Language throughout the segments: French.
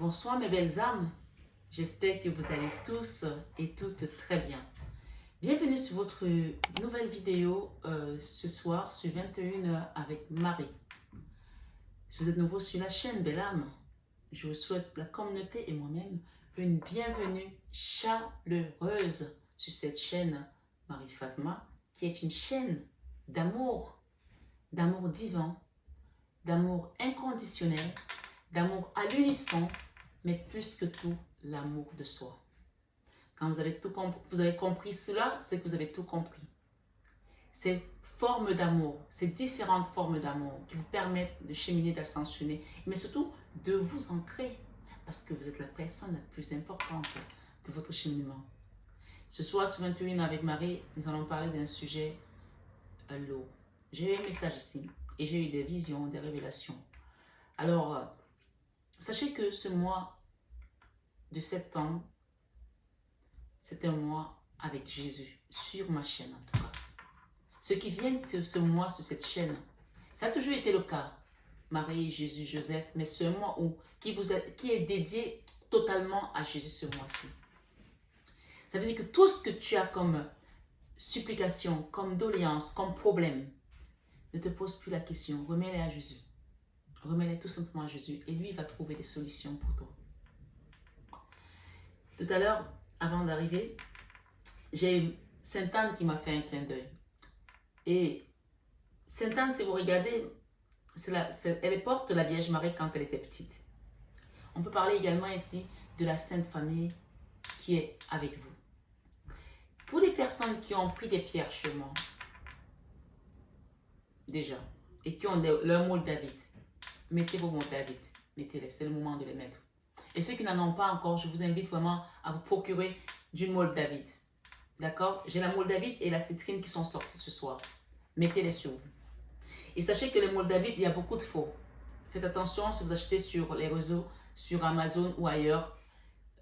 Bonsoir mes belles âmes, j'espère que vous allez tous et toutes très bien. Bienvenue sur votre nouvelle vidéo ce soir sur 21h avec Marie. Si vous êtes nouveau sur la chaîne Belle Âme, je vous souhaite, la communauté et moi-même, une bienvenue chaleureuse sur cette chaîne Marie Fatma, qui est une chaîne d'amour divin, d'amour inconditionnel, d'amour à l'unisson, mais plus que tout, l'amour de soi. Quand vous avez compris cela, c'est que vous avez tout compris. Ces formes d'amour, ces différentes formes d'amour qui vous permettent de cheminer, d'ascensionner, mais surtout de vous ancrer, parce que vous êtes la personne la plus importante de votre cheminement. Ce soir, sur 21 avec Marie, nous allons parler d'un sujet lourd. J'ai eu un message ici, et j'ai eu des visions, des révélations. Alors, sachez que ce mois de septembre, c'est un mois avec Jésus, sur ma chaîne en tout cas. Ceux qui viennent sur ce mois, sur cette chaîne, ça a toujours été le cas. Marie, Jésus, Joseph, mais ce mois qui est dédié totalement à Jésus ce mois-ci. Ça veut dire que tout ce que tu as comme supplication, comme doléance, comme problème, ne te pose plus la question, remets-les à Jésus. Remets-les tout simplement à Jésus et lui, il va trouver des solutions pour toi. Tout à l'heure, avant d'arriver, j'ai Sainte Anne qui m'a fait un clin d'œil. Et Sainte Anne, si vous regardez, elle porte la Vierge Marie quand elle était petite. On peut parler également ici de la Sainte Famille qui est avec vous. Pour les personnes qui ont pris des pierres chez moi, déjà, et qui ont leur moule David, mettez vos moules David, mettez-les, c'est le moment de les mettre. Et ceux qui n'en ont pas encore, je vous invite vraiment à vous procurer du moule David. D'accord? J'ai la moule David et la citrine qui sont sorties ce soir. Mettez-les sur vous. Et sachez que le moule David, il y a beaucoup de faux. Faites attention si vous achetez sur les réseaux, sur Amazon ou ailleurs.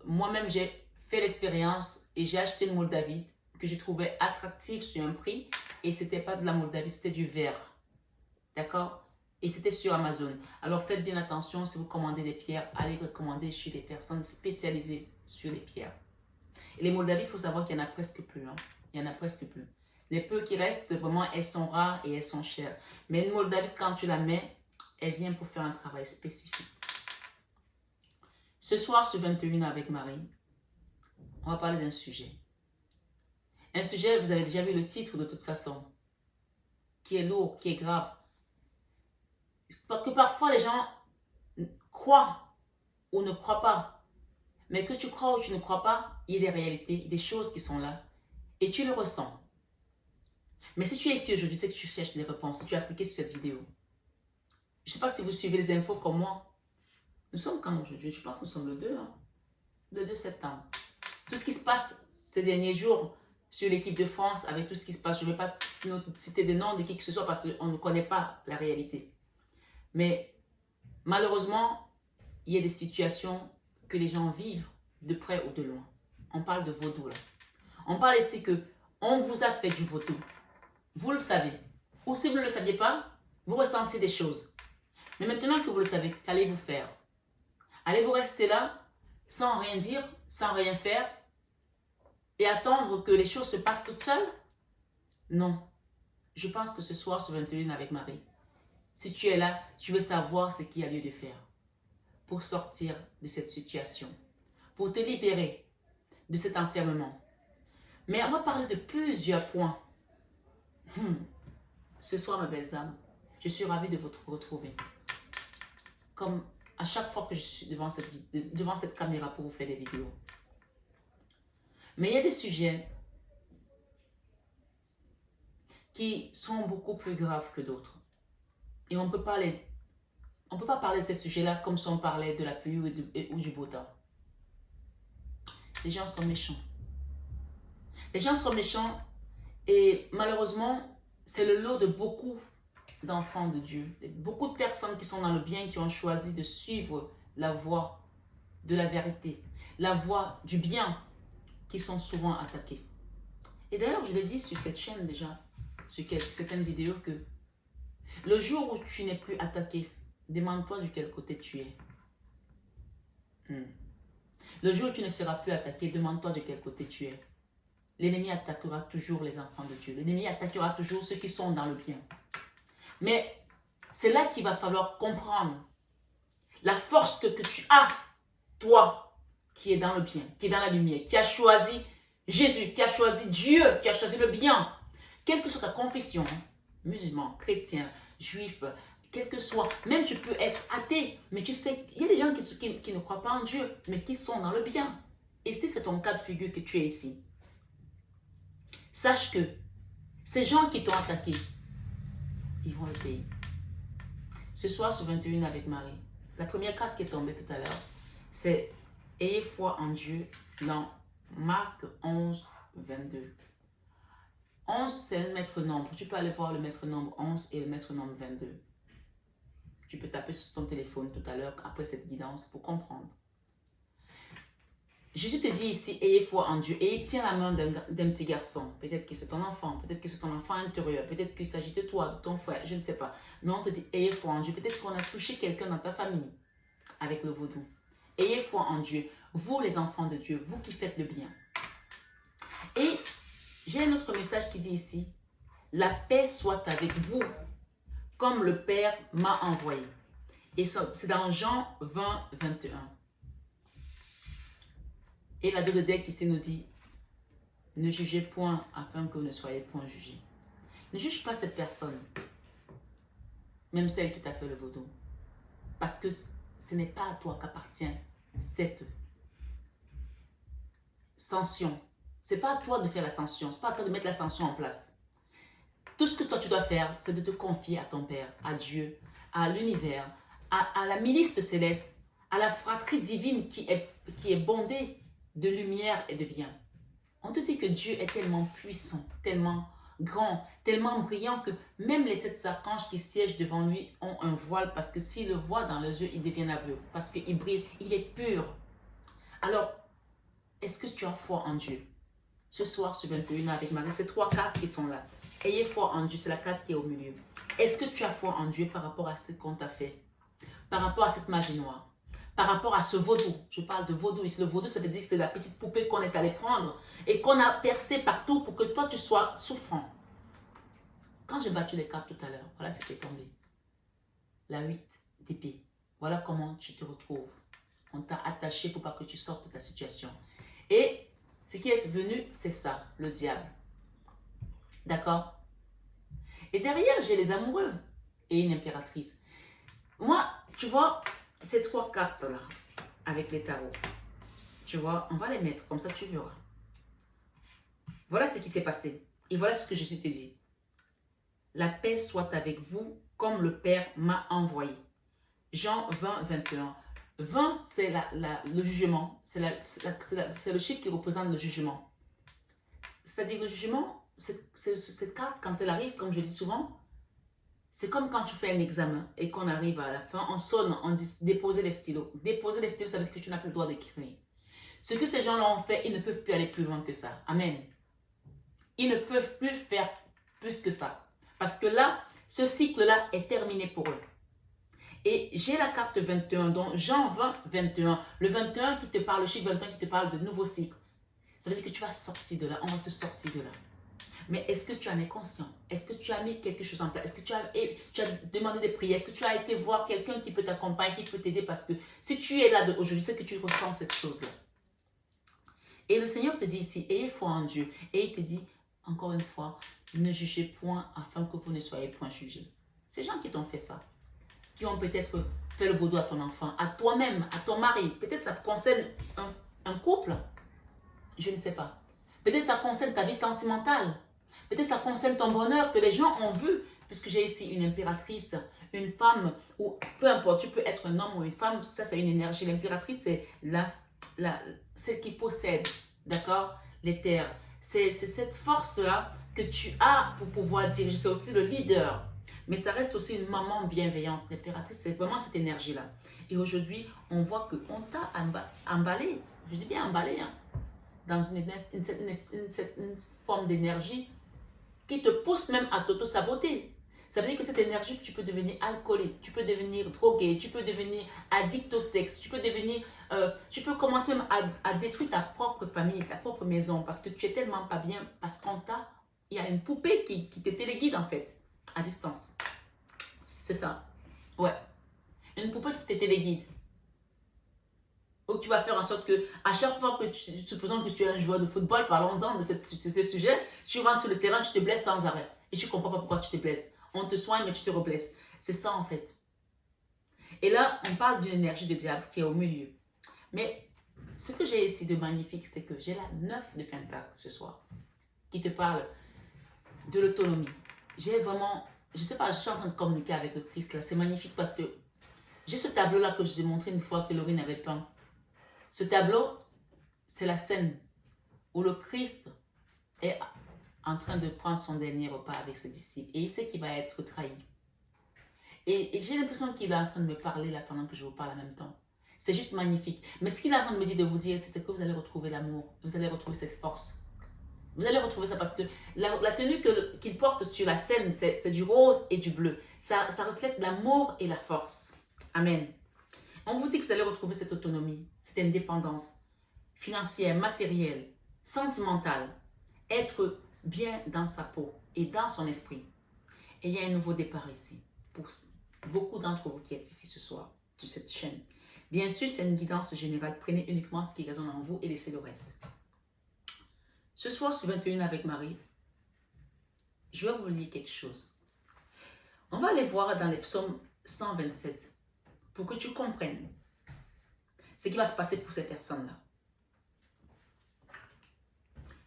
Moi-même, j'ai fait l'expérience et j'ai acheté le moule David que je trouvais attractif sur un prix. Et ce n'était pas de la moule David, c'était du verre. D'accord? Et c'était sur Amazon. Alors faites bien attention si vous commandez des pierres, allez recommander chez des personnes spécialisées sur les pierres. Et les moules David, il faut savoir qu'il y en a presque plus. Hein. Il y en a presque plus. Les peu qui restent, vraiment, elles sont rares et elles sont chères. Mais une moule David, quand tu la mets, elle vient pour faire un travail spécifique. Ce soir, sur 21 avec Marie, on va parler d'un sujet. Un sujet, vous avez déjà vu le titre de toute façon, qui est lourd, qui est grave. Parce que parfois, les gens croient ou ne croient pas. Mais que tu crois ou tu ne crois pas, il y a des réalités, des choses qui sont là. Et tu le ressens. Mais si tu es ici aujourd'hui, c'est que tu cherches des réponses. Si tu as cliqué sur cette vidéo. Je ne sais pas si vous suivez les infos comme moi. Nous sommes quand aujourd'hui? Je pense que nous sommes le 2. Hein? Le 2 septembre. Tout ce qui se passe ces derniers jours sur l'équipe de France, avec tout ce qui se passe, je ne vais pas citer des noms de qui que ce soit parce qu'on ne connaît pas la réalité. Mais malheureusement, il y a des situations que les gens vivent de près ou de loin. On parle de vaudou là. On parle ici que on vous a fait du vaudou. Vous le savez. Ou si vous ne le saviez pas, vous ressentez des choses. Mais maintenant que vous le savez, qu'allez-vous faire? Allez-vous rester là, sans rien dire, sans rien faire, et attendre que les choses se passent toutes seules? Non. Je pense que ce soir, sur 21 avec Marie, si tu es là, tu veux savoir ce qu'il y a lieu de faire pour sortir de cette situation, pour te libérer de cet enfermement. Mais on va parler de plusieurs points. Ce soir, mes belles âmes, je suis ravie de vous retrouver. Comme à chaque fois que je suis devant cette caméra pour vous faire des vidéos. Mais il y a des sujets qui sont beaucoup plus graves que d'autres. Et on ne peut pas parler de ces sujets-là comme si on parlait de la pluie ou du beau temps. Les gens sont méchants. Les gens sont méchants et malheureusement, c'est le lot de beaucoup d'enfants de Dieu. Beaucoup de personnes qui sont dans le bien, qui ont choisi de suivre la voie de la vérité, la voie du bien, qui sont souvent attaqués. Et d'ailleurs, je l'ai dit sur cette chaîne déjà, sur certaines vidéos, que le jour où tu n'es plus attaqué, demande-toi de quel côté tu es. Le jour où tu ne seras plus attaqué, demande-toi de quel côté tu es. L'ennemi attaquera toujours les enfants de Dieu. L'ennemi attaquera toujours ceux qui sont dans le bien. Mais c'est là qu'il va falloir comprendre la force que tu as, toi, qui est dans le bien, qui est dans la lumière, qui a choisi Jésus, qui a choisi Dieu, qui a choisi le bien. Quelle que soit ta confession, musulman, chrétien, juif, quel que soit, même tu peux être athée, mais tu sais, il y a des gens qui ne croient pas en Dieu, mais qui sont dans le bien. Et si c'est ton cas de figure que tu es ici, sache que ces gens qui t'ont attaqué, ils vont le payer. Ce soir sur 21 avec Marie, la première carte qui est tombée tout à l'heure, c'est « Ayez foi en Dieu » dans Marc 11, 22. 11, c'est le maître nombre. Tu peux aller voir le maître nombre 11 et le maître nombre 22. Tu peux taper sur ton téléphone tout à l'heure après cette guidance pour comprendre. Jésus te dit ici, ayez foi en Dieu. Et il tient la main d'un petit garçon. Peut-être que c'est ton enfant, peut-être que c'est ton enfant intérieur, peut-être qu'il s'agit de toi, de ton frère, je ne sais pas. Mais on te dit, ayez foi en Dieu. Peut-être qu'on a touché quelqu'un dans ta famille avec le vaudou. Ayez foi en Dieu. Vous les enfants de Dieu, vous qui faites le bien. Et j'ai un autre message qui dit ici, la paix soit avec vous, comme le Père m'a envoyé. Et c'est dans Jean 20, 21. Et la Bible de Deck ici nous dit, ne jugez point afin que vous ne soyez point jugés. Ne juge pas cette personne, même celle qui t'a fait le vaudou. Parce que ce n'est pas à toi qu'appartient cette sanction. Ce n'est pas à toi de faire la sanction, ce n'est pas à toi de mettre la sanction en place. Tout ce que toi tu dois faire, c'est de te confier à ton Père, à Dieu, à l'univers, à la milice céleste, à la fratrie divine qui est bondée de lumière et de bien. On te dit que Dieu est tellement puissant, tellement grand, tellement brillant que même les 7 archanges qui siègent devant lui ont un voile parce que s'ils le voient dans leurs yeux, ils deviennent aveugles parce qu'il brille, il est pur. Alors, est-ce que tu as foi en Dieu? Ce soir, sur 21 avec Marie, c'est 3 cartes qui sont là. Ayez foi en Dieu, c'est la carte qui est au milieu. Est-ce que tu as foi en Dieu par rapport à ce qu'on t'a fait? Par rapport à cette magie noire? Par rapport à ce vaudou, je parle de vaudou ici, le vaudou ça veut dire que c'est la petite poupée qu'on est allé prendre et qu'on a percé partout pour que toi tu sois souffrant. Quand j'ai battu les cartes tout à l'heure, voilà ce qui est tombé. La 8 d'épée, voilà comment tu te retrouves. On t'a attaché pour pas que tu sortes de ta situation. Et ce qui est venu, c'est ça, le diable. D'accord? Et derrière, j'ai les amoureux et une impératrice. Moi, tu vois, ces 3 cartes-là, avec les tarots, tu vois, on va les mettre, comme ça tu verras. Voilà ce qui s'est passé. Et voilà ce que Jésus te dit. La paix soit avec vous, comme le Père m'a envoyé. Jean 20, 21. 20, c'est le jugement. C'est le chiffre qui représente le jugement. C'est-à-dire le jugement, cette carte, quand elle arrive, comme je dis souvent, c'est comme quand tu fais un examen et qu'on arrive à la fin, on sonne, on dit déposer les stylos. Déposer les stylos, ça veut dire que tu n'as plus le droit d'écrire. Ce que ces gens-là ont fait, ils ne peuvent plus aller plus loin que ça. Amen. Ils ne peuvent plus faire plus que ça. Parce que là, ce cycle-là est terminé pour eux. Et j'ai la carte 21, donc Jean 20, 21. Le 21 qui te parle, le chiffre 21 qui te parle de nouveau cycle. Ça veut dire que tu vas sortir de là, on va te sortir de là. Mais est-ce que tu en es conscient? Est-ce que tu as mis quelque chose en place? Est-ce que tu as demandé des prières? Est-ce que tu as été voir quelqu'un qui peut t'accompagner, qui peut t'aider? Parce que si tu es là aujourd'hui, c'est que tu ressens cette chose-là. Et le Seigneur te dit ici, ayez foi en Dieu. Et il te dit, encore une fois, ne jugez point afin que vous ne soyez point jugés. Ces gens qui t'ont fait ça, qui ont peut-être fait le vaudou à ton enfant, à toi-même, à ton mari, peut-être ça concerne un couple, je ne sais pas. Peut-être ça concerne ta vie sentimentale. Peut-être ça concerne ton bonheur que les gens ont vu, puisque j'ai ici une impératrice, une femme, ou peu importe, tu peux être un homme ou une femme, ça c'est une énergie. L'impératrice, c'est celle qui possède, d'accord, les terres. C'est cette force-là que tu as pour pouvoir diriger. C'est aussi le leader. Mais ça reste aussi une maman bienveillante. L'impératrice, c'est vraiment cette énergie-là. Et aujourd'hui, on voit qu'on t'a emballé, je dis bien emballé, hein, dans une forme d'énergie qui te pousse même à t'auto-saboter. Ça veut dire que cette énergie, tu peux devenir alcoolique, tu peux devenir drogué, tu peux devenir addict au sexe, tu peux commencer même à détruire ta propre famille, ta propre maison parce que tu es tellement pas bien, parce il y a une poupée qui te téléguide en fait, à distance. C'est ça. Ouais. Une poupée qui te téléguide. Ou tu vas faire en sorte que à chaque fois que supposons que tu es un joueur de football, parlons-en de ce sujet, tu rentres sur le terrain, tu te blesses sans arrêt. Et tu ne comprends pas pourquoi tu te blesses. On te soigne, mais tu te reblesses. C'est ça en fait. Et là, on parle d'une énergie de diable qui est au milieu. Mais ce que j'ai ici de magnifique, c'est que j'ai la 9 de Pentacle ce soir, qui te parle de l'autonomie. J'ai vraiment, je ne sais pas, je suis en train de communiquer avec le Christ là. C'est magnifique parce que j'ai ce tableau-là que je vous ai montré une fois que Laurie avait peint. Ce tableau, c'est la scène où le Christ est en train de prendre son dernier repas avec ses disciples. Et il sait qu'il va être trahi. Et j'ai l'impression qu'il est en train de me parler là pendant que je vous parle en même temps. C'est juste magnifique. Mais ce qu'il est en train de me dire, de vous dire, c'est que vous allez retrouver l'amour. Vous allez retrouver cette force. Vous allez retrouver ça parce que la tenue qu'il porte sur la scène, c'est du rose et du bleu. Ça reflète l'amour et la force. Amen. On vous dit que vous allez retrouver cette autonomie, cette indépendance financière, matérielle, sentimentale. Être bien dans sa peau et dans son esprit. Et il y a un nouveau départ ici. Pour beaucoup d'entre vous qui êtes ici ce soir, sur cette chaîne. Bien sûr, c'est une guidance générale. Prenez uniquement ce qui résonne en vous et laissez le reste. Ce soir, sur 21 avec Marie, je vais vous lire quelque chose. On va aller voir dans les psaumes 127 pour que tu comprennes ce qui va se passer pour ces personnes-là.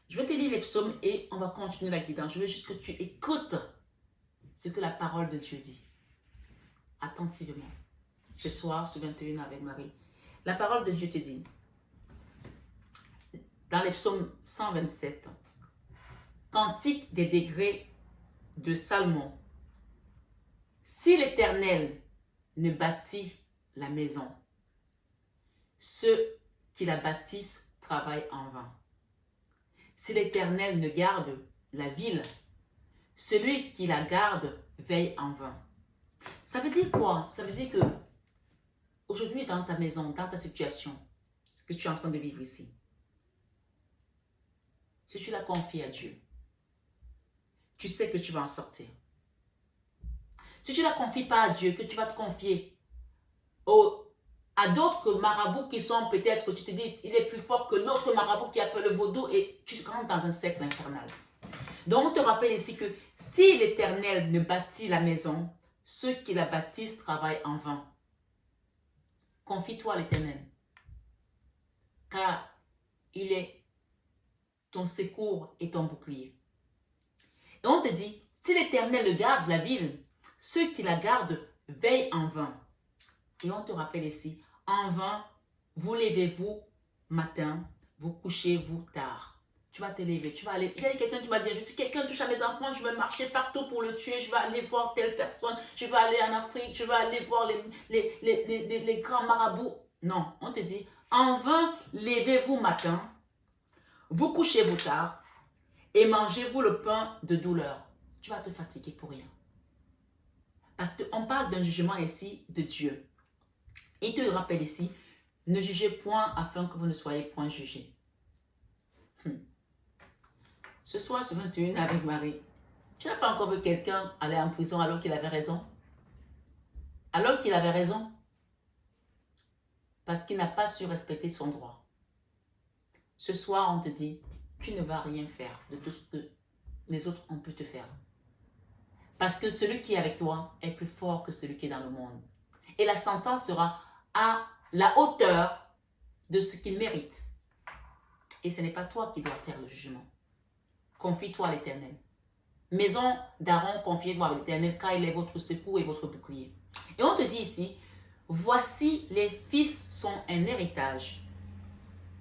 Je vais te lire les psaumes et on va continuer la guidance. Je veux juste que tu écoutes ce que la parole de Dieu dit. Attentivement. Ce soir, sur 21 avec Marie. La parole de Dieu te dit, dans les psaumes 127, Cantique des degrés de Salmon. Si l'Éternel ne bâtit la maison, ceux qui la bâtissent travaillent en vain. Si l'Éternel ne garde la ville, celui qui la garde veille en vain. Ça veut dire quoi? Ça veut dire que aujourd'hui, dans ta maison, dans ta situation, ce que tu es en train de vivre ici, si tu la confies à Dieu, tu sais que tu vas en sortir. Si tu ne la confies pas à Dieu, que tu vas te confier à d'autres marabouts qui sont peut-être, tu te dis, il est plus fort que l'autre marabout qui a fait le vaudou et tu rentres dans un cercle infernal. Donc, on te rappelle ici que si l'Éternel ne bâtit la maison, ceux qui la bâtissent travaillent en vain. Confie-toi à l'Éternel, car il est ton secours et ton bouclier. Et on te dit, si l'Éternel garde la ville, ceux qui la gardent veillent en vain. Et on te rappelle ici, en vain, vous levez-vous matin, vous couchez-vous tard. Tu vas te lever, tu vas aller. Il y a quelqu'un qui m'a dit, si quelqu'un touche à mes enfants, je vais marcher partout pour le tuer, je vais aller voir telle personne, je vais aller en Afrique, je vais aller voir les grands marabouts. Non, on te dit, en vain, levez-vous matin, vous couchez-vous tard et mangez-vous le pain de douleur. Tu vas te fatiguer pour rien. Parce qu'on parle d'un jugement ici de Dieu. Il te rappelle ici, ne jugez point afin que vous ne soyez point jugés. Ce soir, sur 21 avec Marie, tu n'as pas encore vu quelqu'un aller en prison alors qu'il avait raison? Alors qu'il avait raison? Parce qu'il n'a pas su respecter son droit. Ce soir, on te dit, tu ne vas rien faire de tout ce que les autres ont pu te faire. Parce que celui qui est avec toi est plus fort que celui qui est dans le monde. Et la sentence sera à la hauteur de ce qu'il mérite. Et ce n'est pas toi qui dois faire le jugement. Confie-toi à l'Éternel. Maison d'Aaron, confiez-vous à l'Éternel, car il est votre secours et votre bouclier. Et on te dit ici, voici les fils sont un héritage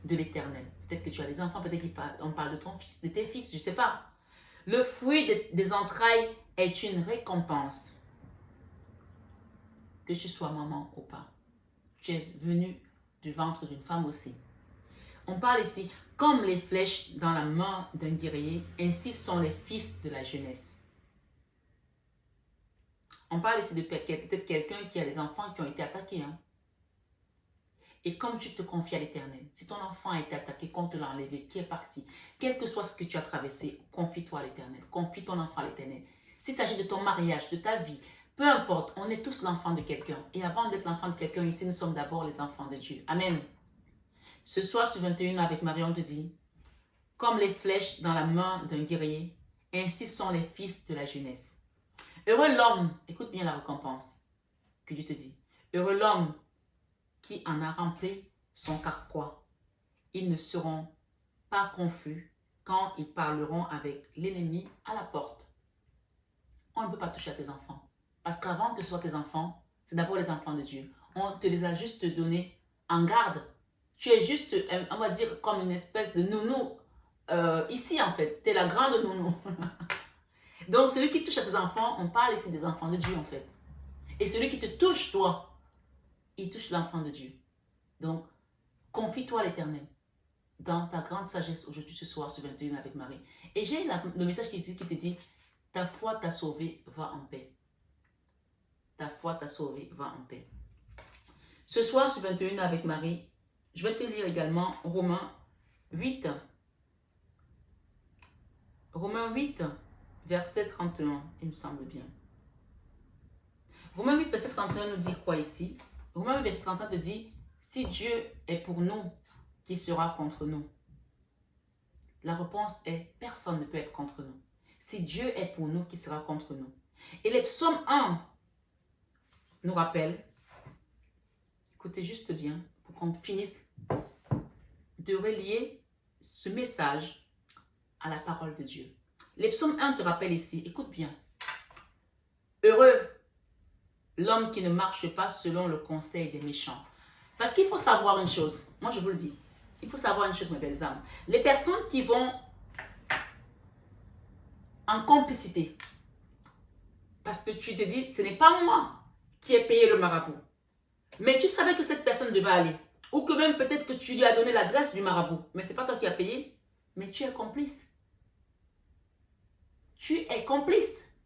de l'Éternel. Peut-être que tu as des enfants, peut-être qu'on parle de ton fils, de tes fils, je ne sais pas. Le fruit des entrailles est une récompense. Que tu sois maman ou pas. Tu es venu du ventre d'une femme aussi. On parle ici, comme les flèches dans la main d'un guerrier, ainsi sont les fils de la jeunesse. On parle ici de peut-être quelqu'un qui a des enfants qui ont été attaqués. Hein. Et comme tu te confies à l'Éternel, si ton enfant a été attaqué, qu'on te l'a enlevé, qui est parti, quel que soit ce que tu as traversé, confie-toi à l'Éternel, confie ton enfant à l'Éternel. S'il s'agit de ton mariage, de ta vie, peu importe, on est tous l'enfant de quelqu'un. Et avant d'être l'enfant de quelqu'un ici, nous sommes d'abord les enfants de Dieu. Amen. Ce soir sur 21 avec Marie, on te dit, comme les flèches dans la main d'un guerrier, ainsi sont les fils de la jeunesse. Heureux l'homme, écoute bien la récompense que Dieu te dit. Heureux l'homme qui en a rempli son carquois. Ils ne seront pas confus quand ils parleront avec l'ennemi à la porte. On ne peut pas toucher à tes enfants. Parce qu'avant que ce soit tes enfants, c'est d'abord les enfants de Dieu. On te les a juste donnés en garde. Tu es juste, on va dire, comme une espèce de nounou. Ici, en fait, tu es la grande nounou. Donc, celui qui touche à ses enfants, on parle ici des enfants de Dieu, en fait. Et celui qui te touche, toi, il touche l'enfant de Dieu. Donc, confie-toi à l'Éternel dans ta grande sagesse aujourd'hui, ce soir, sur 21 avec Marie. Et j'ai le message qui te dit, ta foi t'a sauvé, va en paix. Ta foi t'a sauvé, va en paix. Ce soir, sur 21 avec Marie, je vais te lire également Romains 8. Romains 8, verset 31, il me semble bien. Romains 8, verset 31 nous dit quoi ici? Romains 8, verset 31 te dit, si Dieu est pour nous, qui sera contre nous? La réponse est, personne ne peut être contre nous. Si Dieu est pour nous, qui sera contre nous? Et les psaumes 1 nous rappellent, écoutez juste bien, pour qu'on finisse de relier ce message à la parole de Dieu. Les psaumes 1 te rappellent ici, écoute bien. Heureux l'homme qui ne marche pas selon le conseil des méchants. Parce qu'il faut savoir une chose, moi je vous le dis, il faut savoir une chose, mes belles âmes. Les personnes qui vont en complicité, parce que tu te dis, ce n'est pas moi qui ai payé le marabout, mais tu savais que cette personne devait aller, ou que même peut-être que tu lui as donné l'adresse du marabout, mais ce n'est pas toi qui as payé, mais tu es complice. Tu es complice.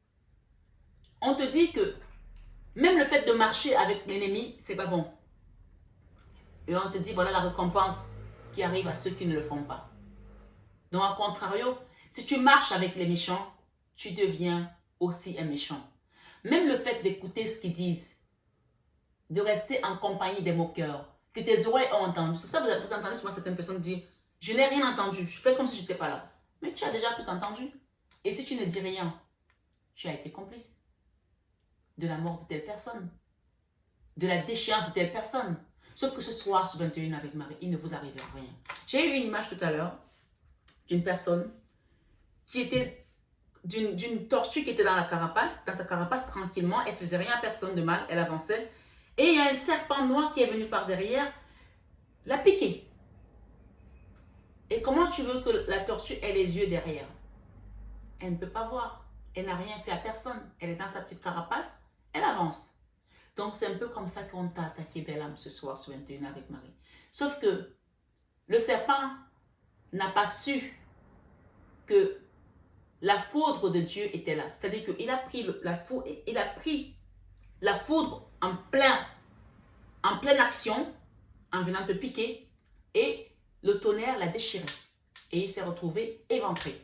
On te dit que même le fait de marcher avec l'ennemi, c'est pas bon. Et on te dit, voilà la récompense qui arrive à ceux qui ne le font pas. Donc, à contrario, si tu marches avec les méchants, tu deviens aussi un méchant. Même le fait d'écouter ce qu'ils disent, de rester en compagnie des moqueurs, que tes oreilles ont entendu. C'est pour ça que vous entendez souvent certaines personnes dire, je n'ai rien entendu, je fais comme si je n'étais pas là. Mais tu as déjà tout entendu. Et si tu ne dis rien, tu as été complice de la mort de telle personne, de la déchéance de telle personne. Sauf que ce soir, sur 21 avec Marie, il ne vous arrive rien. J'ai eu une image tout à l'heure d'une personne qui était d'une tortue qui était dans sa carapace tranquillement, elle faisait rien à personne de mal, elle avançait. Et il y a un serpent noir qui est venu par derrière, l'a piqué. Et comment tu veux que la tortue ait les yeux derrière? Elle ne peut pas voir. Elle n'a rien fait à personne. Elle est dans sa petite carapace, elle avance. Donc, c'est un peu comme ça qu'on t'a attaqué, belle âme, ce soir sur 21 avec Marie. Sauf que le serpent n'a pas su que la foudre de Dieu était là. C'est-à-dire qu'il a pris la foudre en pleine action, en venant te piquer, et le tonnerre l'a déchiré. Et il s'est retrouvé éventré.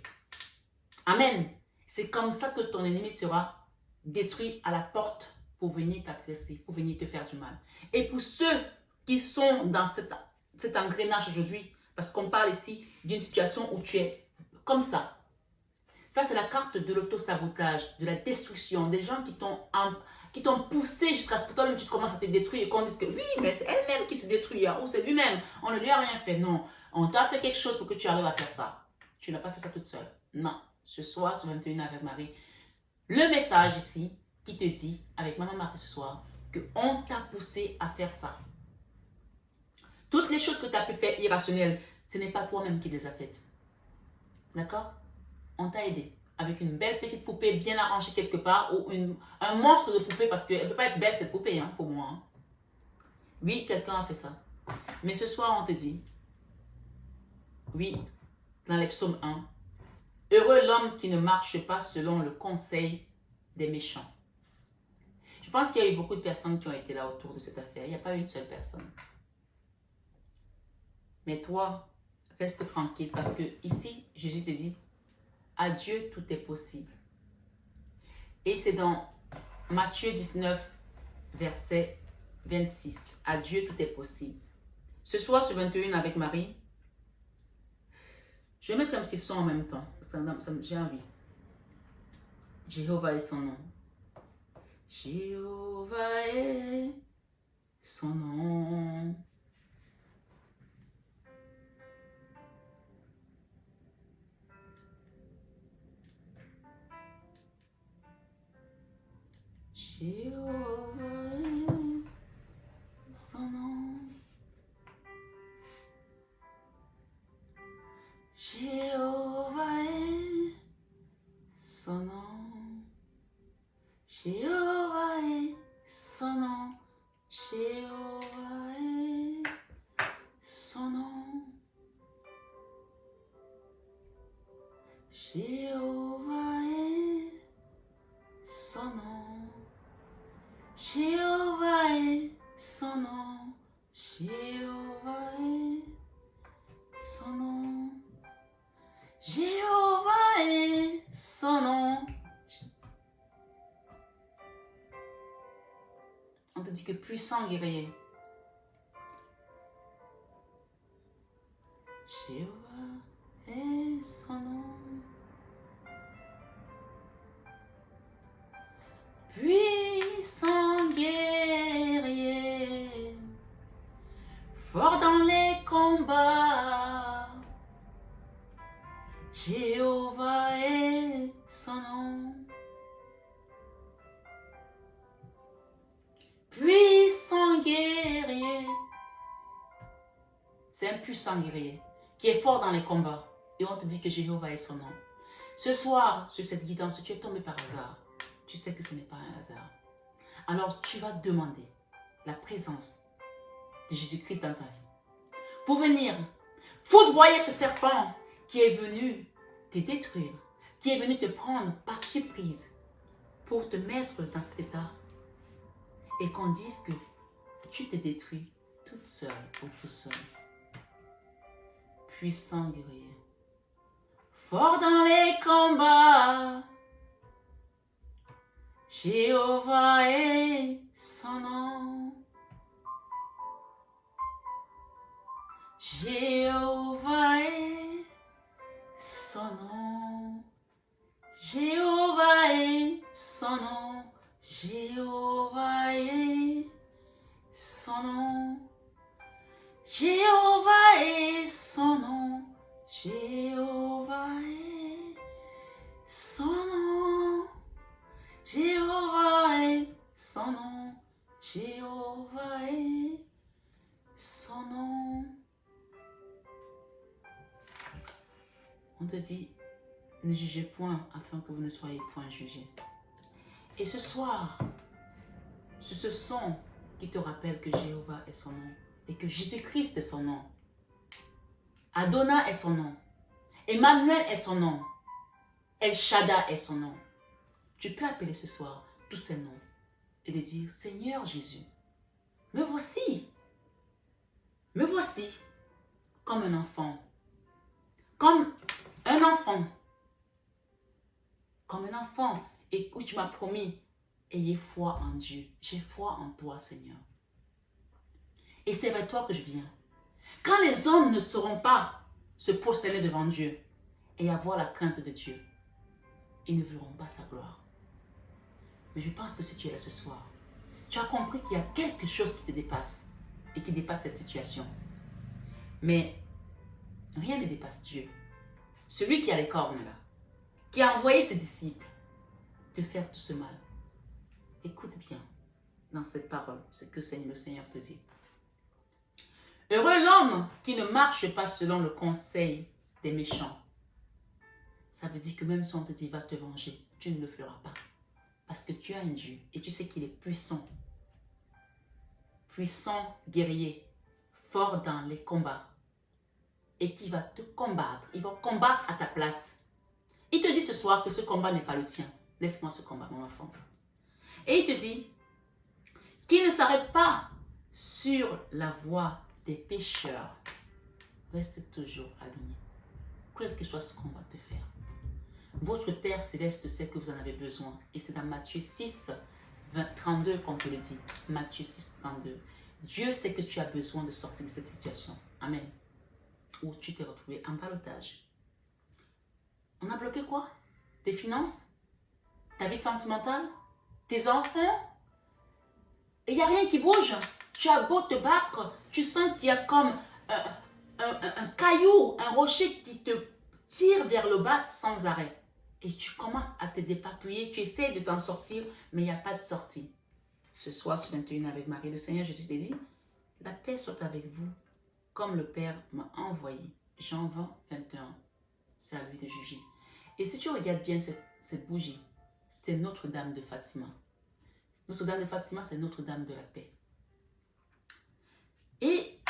Amen. C'est comme ça que ton ennemi sera détruit à la porte pour venir t'agresser, pour venir te faire du mal. Et pour ceux qui sont dans cet engrenage aujourd'hui, parce qu'on parle ici d'une situation où tu es comme ça. Ça, c'est la carte de l'auto-sabotage, de la destruction, des gens qui t'ont poussé jusqu'à ce que toi-même tu commences à te détruire et qu'on dise que oui, mais c'est elle-même qui se détruit, ou c'est lui-même, on ne lui a rien fait. Non, on t'a fait quelque chose pour que tu arrives à faire ça. Tu n'as pas fait ça toute seule. Non, ce soir, sur 21 avec Marie, le message ici qui te dit, avec Maman Marie ce soir, qu'on t'a poussé à faire ça. Toutes les choses que tu as pu faire irrationnelles, ce n'est pas toi-même qui les as faites. D'accord? On t'a aidé avec une belle petite poupée bien arrangée quelque part ou un monstre de poupée parce qu'elle ne peut pas être belle cette poupée hein, pour moi. Hein. Oui, quelqu'un a fait ça. Mais ce soir, on te dit, oui, dans les psaumes 1, heureux l'homme qui ne marche pas selon le conseil des méchants. pense qu'il y a eu beaucoup de personnes qui ont été là autour de cette affaire. Il n'y a pas une seule personne. Mais toi, reste tranquille parce que ici, Jésus te dit, à Dieu, tout est possible. Et c'est dans Matthieu 19, verset 26. À Dieu, tout est possible. Ce soir, sur 21 avec Marie, je vais mettre un petit son en même temps. J'ai envie. Jéhovah est son nom. Jéhovah est son nom. Jéhovah est son nom. Jéhovah est son nom. Jéhovah est son nom. Jéhovah est son nom. Jéhovah est son nom. Jéhovah est son nom. Jéhovah est son nom. Jéhovah est son nom. On te dit que puissant guerrier. Jéhovah est son nom. Puissant guerrier, fort dans les combats. Jéhovah est son nom. Puissant guerrier. C'est un puissant guerrier qui est fort dans les combats. Et on te dit que Jéhovah est son nom. Ce soir, sur cette guidance, tu es tombé par hasard. Tu sais que ce n'est pas un hasard. Alors tu vas demander la présence de Jésus-Christ dans ta vie. Pour venir foudroyer ce serpent qui est venu te détruire, qui est venu te prendre par surprise pour te mettre dans cet état. Et qu'on dise que tu te détruis toute seule ou tout seul. Puissant guerrier, fort dans les combats. Jéhovah est son nom. Jéhovah est son nom. Jéhovah est son nom. Jéhovah est son nom. Jéhovah est son nom. Jéhovah est son nom. Jéhovah est son nom. Jéhovah est son nom. On te dit, ne jugez point afin que vous ne soyez point jugés. Et ce soir, c'est ce son qui te rappelle que Jéhovah est son nom et que Jésus-Christ est son nom. Adonai est son nom. Emmanuel est son nom. El Shaddai est son nom. Tu peux appeler ce soir tous ces noms et de dire, Seigneur Jésus, me voici comme un enfant, comme un enfant, et où tu m'as promis, ayez foi en Dieu, j'ai foi en toi Seigneur. Et c'est vers toi que je viens. Quand les hommes ne sauront pas se prosterner devant Dieu et avoir la crainte de Dieu, ils ne verront pas sa gloire. Mais je pense que si tu es là ce soir, tu as compris qu'il y a quelque chose qui te dépasse et qui dépasse cette situation. Mais rien ne dépasse Dieu. Celui qui a les cornes là, qui a envoyé ses disciples te faire tout ce mal. Écoute bien dans cette parole, c'est que le Seigneur te dit. Heureux l'homme qui ne marche pas selon le conseil des méchants. Ça veut dire que même si on te dit va te venger, tu ne le feras pas. Parce que tu as un Dieu et tu sais qu'il est puissant. Puissant guerrier, fort dans les combats. Et qui va te combattre. Il va combattre à ta place. Il te dit ce soir que ce combat n'est pas le tien. Laisse-moi ce combat, mon enfant. Et il te dit, qui ne s'arrête pas sur la voie des pécheurs. Reste toujours aligné, quel que soit ce qu'on va te faire. Votre Père Céleste sait que vous en avez besoin. Et c'est dans Matthieu 6, 32 qu'on te le dit. Matthieu 6, 32. Dieu sait que tu as besoin de sortir de cette situation. Amen. Où tu t'es retrouvé en ballottage. On a bloqué quoi? Tes finances? Ta vie sentimentale? Tes enfants? Il n'y a rien qui bouge. Tu as beau te battre, tu sens qu'il y a comme un caillou, un rocher qui te tire vers le bas sans arrêt. Et tu commences à te dépatouiller, tu essaies de t'en sortir, mais il n'y a pas de sortie. Ce soir, sur 21 avec Marie, le Seigneur Jésus te dit, la paix soit avec vous, comme le Père m'a envoyé. Jean 20, 21. C'est à lui de juger. Et si tu regardes bien cette bougie, c'est Notre-Dame de Fatima. Notre-Dame de Fatima, c'est Notre-Dame de la paix. Et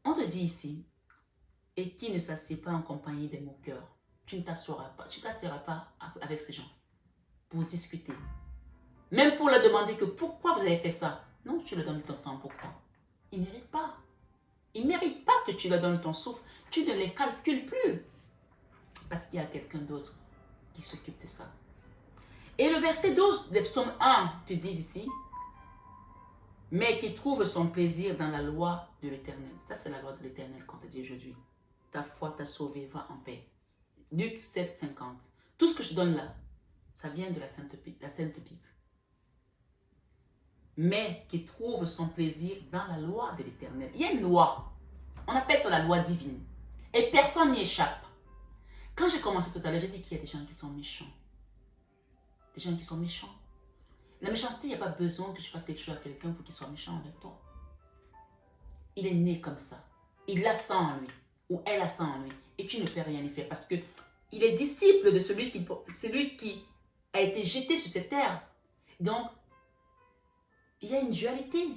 on te dit ici, et qui ne s'assied pas en compagnie des moqueurs, tu ne t'asseoiras pas avec ces gens pour discuter. Même pour leur demander que pourquoi vous avez fait ça. Non, tu leur donnes ton temps, pourquoi? Ils ne méritent pas. Ils ne méritent pas que tu leur donnes ton souffle. Tu ne les calcules plus. Parce qu'il y a quelqu'un d'autre qui s'occupe de ça. Et le verset 12 des psaumes 1 te dit ici, mais qui trouve son plaisir dans la loi de l'Éternel. Ça, c'est la loi de l'Éternel qu'on te dit aujourd'hui. Ta foi t'a sauvé, va en paix. Luc 7, 50. Tout ce que je donne là, ça vient de la Sainte Bible. Mais qui trouve son plaisir dans la loi de l'Éternel. Il y a une loi. On appelle ça la loi divine. Et personne n'y échappe. Quand j'ai commencé tout à l'heure, j'ai dit qu'il y a des gens qui sont méchants. Des gens qui sont méchants. La méchanceté, il n'y a pas besoin que tu fasses quelque chose à quelqu'un pour qu'il soit méchant avec toi. Il est né comme ça. Il la sent en lui. Ou elle la sent en lui. Et tu ne peux rien y faire parce que il est disciple de celui qui a été jeté sur cette terre. Donc, il y a une dualité.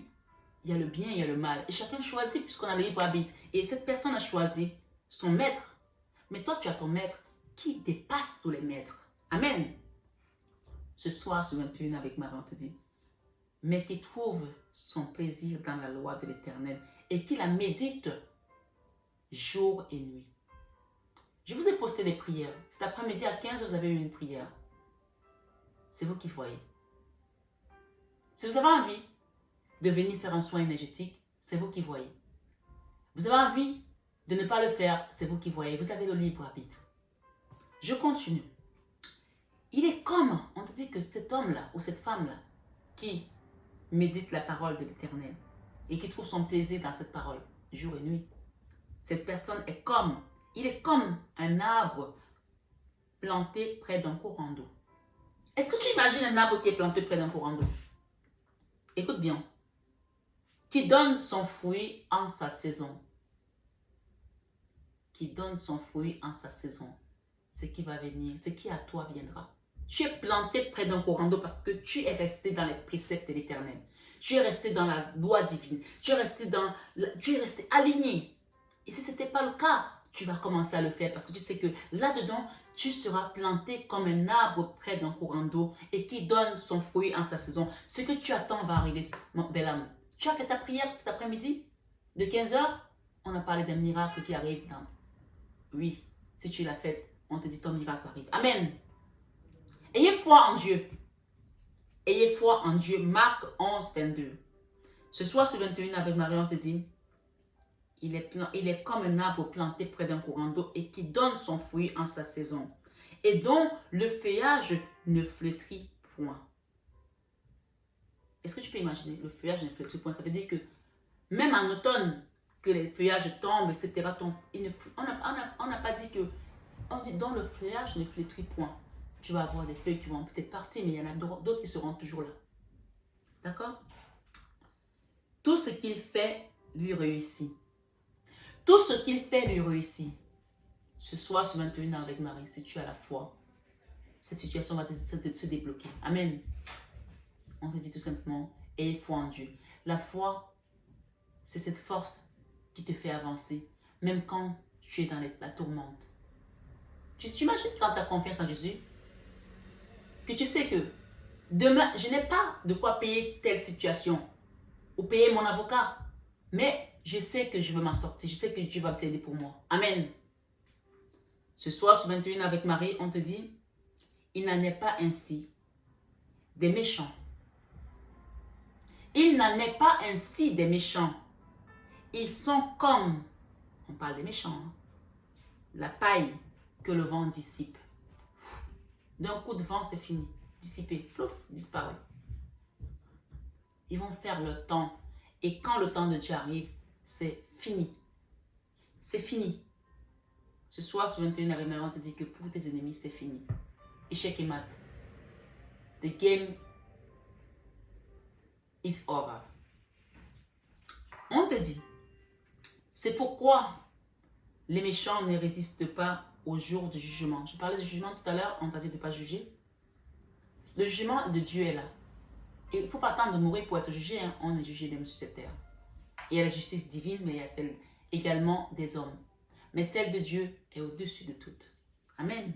Il y a le bien, il y a le mal. Et chacun choisit puisqu'on a le libre arbitre. Et cette personne a choisi son maître. Mais toi, tu as ton maître qui dépasse tous les maîtres. Amen. Ce soir, sur 21 avec Marie, on te dit, mais qui trouve son plaisir dans la loi de l'Éternel et qui la médite jour et nuit. Je vous ai posté des prières. Cet après-midi à 15h, vous avez eu une prière. C'est vous qui voyez. Si vous avez envie de venir faire un soin énergétique, c'est vous qui voyez. Vous avez envie de ne pas le faire, c'est vous qui voyez. Vous avez le libre arbitre. Je continue. Il est comme, on te dit que cet homme-là ou cette femme-là qui médite la parole de l'Éternel et qui trouve son plaisir dans cette parole, jour et nuit. Cette personne est comme, il est comme un arbre planté près d'un courant d'eau. Est-ce que tu imagines un arbre qui est planté près d'un courant d'eau? Écoute bien. Qui donne son fruit en sa saison. Qui donne son fruit en sa saison. Ce qui va venir, ce qui à toi viendra. Tu es planté près d'un courant d'eau parce que tu es resté dans les préceptes de l'Éternel. Tu es resté dans la loi divine. Tu es resté aligné. Et si ce n'était pas le cas, tu vas commencer à le faire parce que tu sais que là-dedans, tu seras planté comme un arbre près d'un courant d'eau et qui donne son fruit en sa saison. Ce que tu attends va arriver, mon bel âme. Tu as fait ta prière cet après-midi de 15h. On a parlé d'un miracle qui arrive dans... Oui, si tu l'as fait, on te dit ton miracle arrive. Amen. Ayez foi en Dieu. Ayez foi en Dieu. Marc 11, 22. Ce soir, sur 21 avec Marie, on te dit, il est comme un arbre planté près d'un courant d'eau et qui donne son fruit en sa saison et dont le feuillage ne flétrit point. Est-ce que tu peux imaginer? Le feuillage ne flétrit point. Ça veut dire que même en automne, que les feuillages tombent, etc. On n'a pas dit que... On dit dont le feuillage ne flétrit point. Tu vas avoir des feuilles qui vont peut-être partir, mais il y en a d'autres qui seront toujours là. D'accord? Tout ce qu'il fait lui réussit. Tout ce qu'il fait lui réussit. Ce soir, sur 21 ans avec Marie, si tu as la foi, cette situation va se débloquer. Amen. On te dit tout simplement, aie foi en Dieu. La foi, c'est cette force qui te fait avancer, même quand tu es dans la tourmente. Tu imagines quand tu as confiance en Jésus, que tu sais que demain, je n'ai pas de quoi payer telle situation. ou payer mon avocat. Mais je sais que je vais m'en sortir. Je sais que Dieu va plaider pour moi. Amen. Ce soir, sur 21 avec Marie, on te dit, il n'en est pas ainsi des méchants. Il n'en est pas ainsi des méchants. Ils sont comme, on parle des méchants, hein, la paille que le vent dissipe. D'un coup de vent, c'est fini. Dissipé, plouf, disparaît. Ils vont faire le temps. Et quand le temps de Dieu arrive, c'est fini. C'est fini. Ce soir, sur 21 avec Marie, on te dit que pour tes ennemis, c'est fini. Échec et mat. The game is over. On te dit, c'est pourquoi les méchants ne résistent pas au jour du jugement. Je parlais du jugement tout à l'heure, on t'a dit de ne pas juger. Le jugement de Dieu est là. Et il ne faut pas attendre de mourir pour être jugé. Hein. On est jugé même sur cette terre. Il y a la justice divine, mais il y a celle également des hommes. Mais celle de Dieu est au-dessus de toutes. Amen.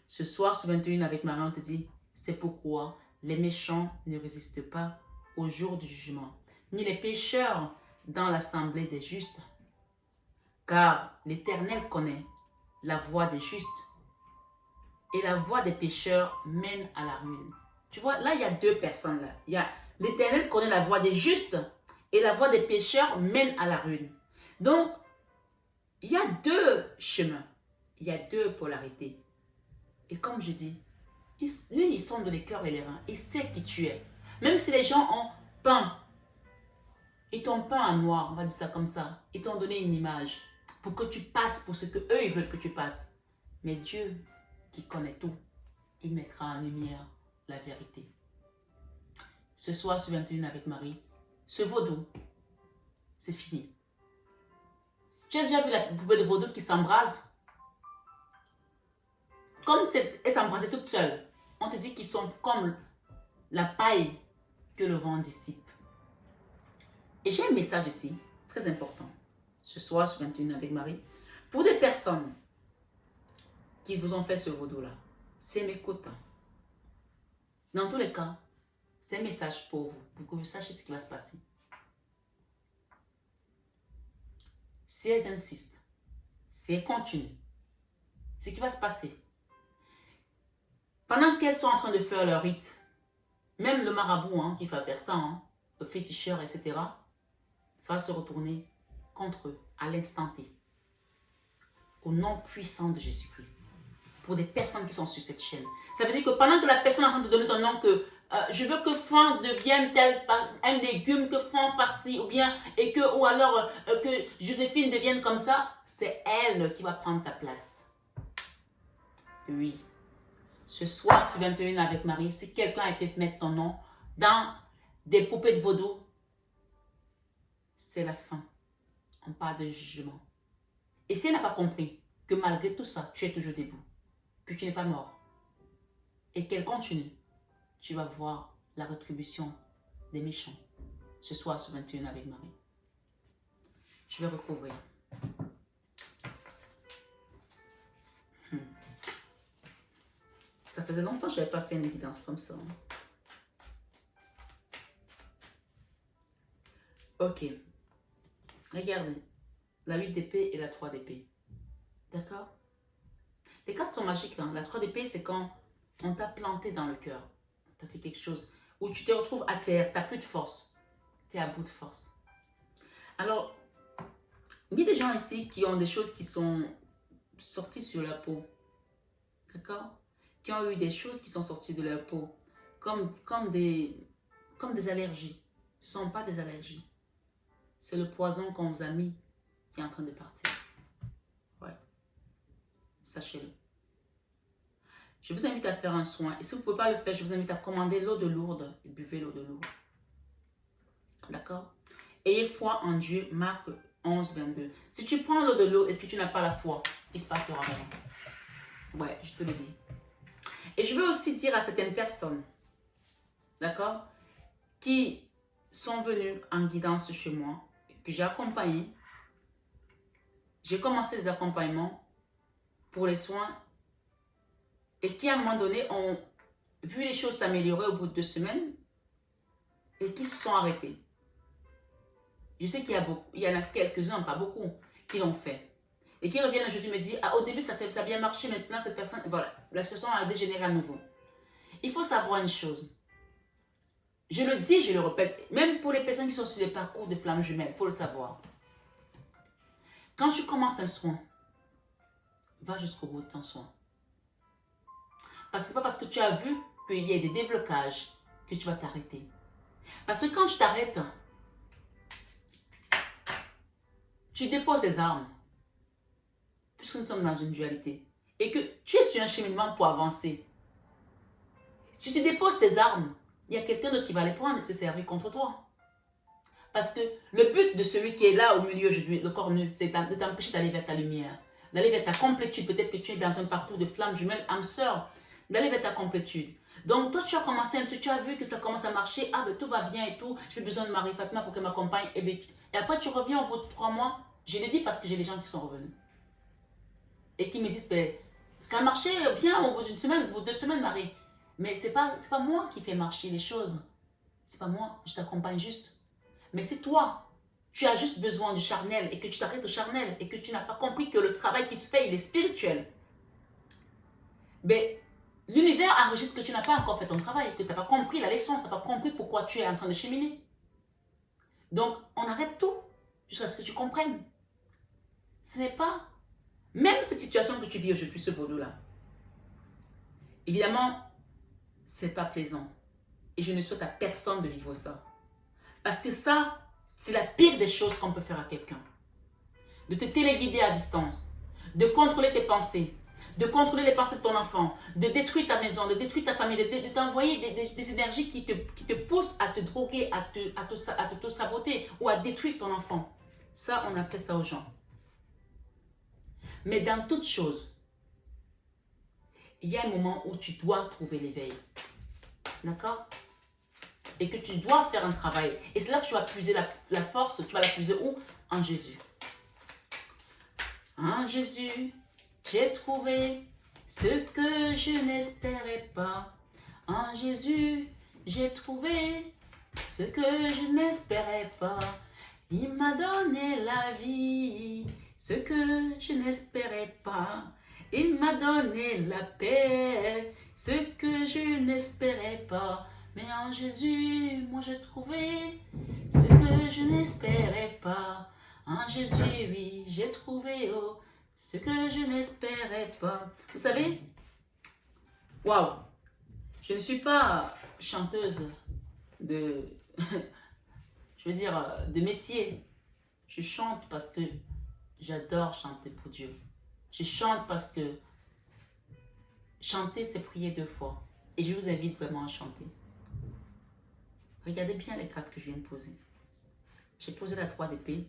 Ce soir, sur 21 avec Marie, on te dit, c'est pourquoi les méchants ne résistent pas au jour du jugement, ni les pécheurs dans l'assemblée des justes. Car l'Éternel connaît la voie des justes et la voie des pécheurs mène à la ruine. Tu vois, là, il y a deux personnes. Là. Il y a l'Éternel connaît la voie des justes et la voie des pécheurs mène à la ruine. Donc, il y a deux chemins. Il y a deux polarités. Et comme je dis, lui, il sonde les cœurs et les reins. Il sait qui tu es. Même si les gens ont peint, ils t'ont peint en noir, on va dire ça comme ça. Ils t'ont donné une image pour que tu passes pour ce que eux ils veulent que tu passes. Mais Dieu, qui connaît tout, il mettra en lumière la vérité. Ce soir, sur 21 avec Marie, ce vaudou, c'est fini. Tu as déjà vu la poupée de vaudou qui s'embrase? Comme elle s'embrasait toute seule, on te dit qu'ils sont comme la paille que le vent dissipe. Et j'ai un message ici, très important, ce soir sur 21 avec Marie, pour des personnes qui vous ont fait ce vaudou-là. C'est mes quotas. Dans tous les cas, c'est un message pour vous, pour que vous sachiez ce qui va se passer. Si elles insistent, si elles continuent, ce qui va se passer, pendant qu'elles sont en train de faire leur rite, même le marabout qui va faire ça, le féticheur, etc., ça va se retourner contre eux à l'instant T. Au nom puissant de Jésus-Christ. Pour des personnes qui sont sur cette chaîne. Ça veut dire que pendant que la personne est en train de donner ton nom, que je veux que Franck devienne tel un légume, que Franck fasse ci, ou bien, ou alors que Joséphine devienne comme ça, c'est elle qui va prendre ta place. Oui. Ce soir, sur 21 avec Marie, si quelqu'un a été mettre ton nom dans des poupées de vaudou, c'est la fin. On parle de jugement. Et si elle n'a pas compris que malgré tout ça, tu es toujours debout, que tu n'es pas mort, et qu'elle continue, tu vas voir la rétribution des méchants. Ce soir, sur 21 avec Marie. Je vais recouvrir. Ça faisait longtemps que je n'avais pas fait une évidence comme ça. Ok. Regardez. La 8 d'épée et la 3 d'épée. D'accord? Les cartes sont magiques. La 3 d'épée, c'est quand on t'a planté dans le cœur. On t'a fait quelque chose. Où tu te retrouves à terre. Tu n'as plus de force. Tu es à bout de force. Alors, il y a des gens ici qui ont des choses qui sont sorties sur la peau. D'accord? Qui ont eu des choses qui sont sorties de leur peau. Comme des allergies. Ce ne sont pas des allergies. C'est le poison qu'on vous a mis qui est en train de partir. Ouais. Sachez-le. Je vous invite à faire un soin. Et si vous ne pouvez pas le faire, je vous invite à commander l'eau de Lourdes et buvez l'eau de Lourdes. D'accord? Ayez foi en Dieu. Marc 11, 22. Si tu prends l'eau de Lourdes et que tu n'as pas la foi, il ne se passera rien. Ouais, je te le dis. Et je veux aussi dire à certaines personnes, d'accord, qui sont venues en guidance chez moi, que j'ai accompagné. J'ai commencé des accompagnements pour les soins et qui à un moment donné ont vu les choses s'améliorer au bout de 2 semaines et qui se sont arrêtés. Je sais qu'il y a beaucoup, il y en a quelques-uns, pas beaucoup, qui l'ont fait. Et qui reviennent aujourd'hui me dire, ah, au début ça a bien marché, maintenant cette personne, voilà, la situation a dégénéré à nouveau. Il faut savoir une chose. Je le dis, je le répète, même pour les personnes qui sont sur les parcours de flammes jumelles, il faut le savoir. Quand tu commences un soin, va jusqu'au bout de ton soin. Parce que ce n'est pas parce que tu as vu qu'il y a des déblocages que tu vas t'arrêter. Parce que quand tu t'arrêtes, tu déposes tes armes. Puisque nous sommes dans une dualité. Et que tu es sur un cheminement pour avancer. Si tu déposes tes armes, il y a quelqu'un d'autre qui va les prendre et se servir contre toi. Parce que le but de celui qui est là au milieu, le cornu, c'est de t'empêcher d'aller vers ta lumière. D'aller vers ta complétude. Peut-être que tu es dans un parcours de flamme jumelle, âme sœur. D'aller vers ta complétude. Donc toi, tu as commencé un truc, tu as vu que ça commence à marcher. Ah, ben tout va bien et tout. J'ai besoin de Marie Fatma pour qu'elle m'accompagne. Et après, tu reviens au bout de 3 mois. Je le dis parce que j'ai des gens qui sont revenus. Et qui me disent, ben, ça a marché bien au bout d'une semaine, au bout de 2 semaines, Marie. Mais c'est pas moi qui fais marcher les choses. C'est pas moi, je t'accompagne juste. Mais c'est toi. Tu as juste besoin du charnel et que tu t'arrêtes au charnel et que tu n'as pas compris que le travail qui se fait, il est spirituel. Mais l'univers enregistre que tu n'as pas encore fait ton travail, que tu n'as pas compris la leçon, tu n'as pas compris pourquoi tu es en train de cheminer. Donc, on arrête tout jusqu'à ce que tu comprennes. Ce n'est pas... Même cette situation que tu vis aujourd'hui, ce vaudou-là, évidemment, c'est pas plaisant. Et je ne souhaite à personne de vivre ça. Parce que ça, c'est la pire des choses qu'on peut faire à quelqu'un. De te téléguider à distance, de contrôler tes pensées, de contrôler les pensées de ton enfant, de détruire ta maison, de détruire ta famille, de t'envoyer des énergies qui te poussent à te droguer, à te saboter ou à détruire ton enfant. Ça, on a fait ça aux gens. Mais dans toute chose, il y a un moment où tu dois trouver l'éveil. D'accord? Et que tu dois faire un travail. Et c'est là que tu vas puiser la force. Tu vas la puiser où? En Jésus. En Jésus, j'ai trouvé ce que je n'espérais pas. En Jésus, j'ai trouvé ce que je n'espérais pas. Il m'a donné la vie, ce que je n'espérais pas. Il m'a donné la paix, ce que je n'espérais pas. Mais en Jésus, moi j'ai trouvé ce que je n'espérais pas. En Jésus, oui, j'ai trouvé oh, ce que je n'espérais pas. Vous savez, waouh, je ne suis pas chanteuse de... je veux dire, de métier. Je chante parce que j'adore chanter pour Dieu. Je chante parce que chanter, c'est prier 2 fois. Et je vous invite vraiment à chanter. Regardez bien les cartes que je viens de poser. J'ai posé la 3 d'épée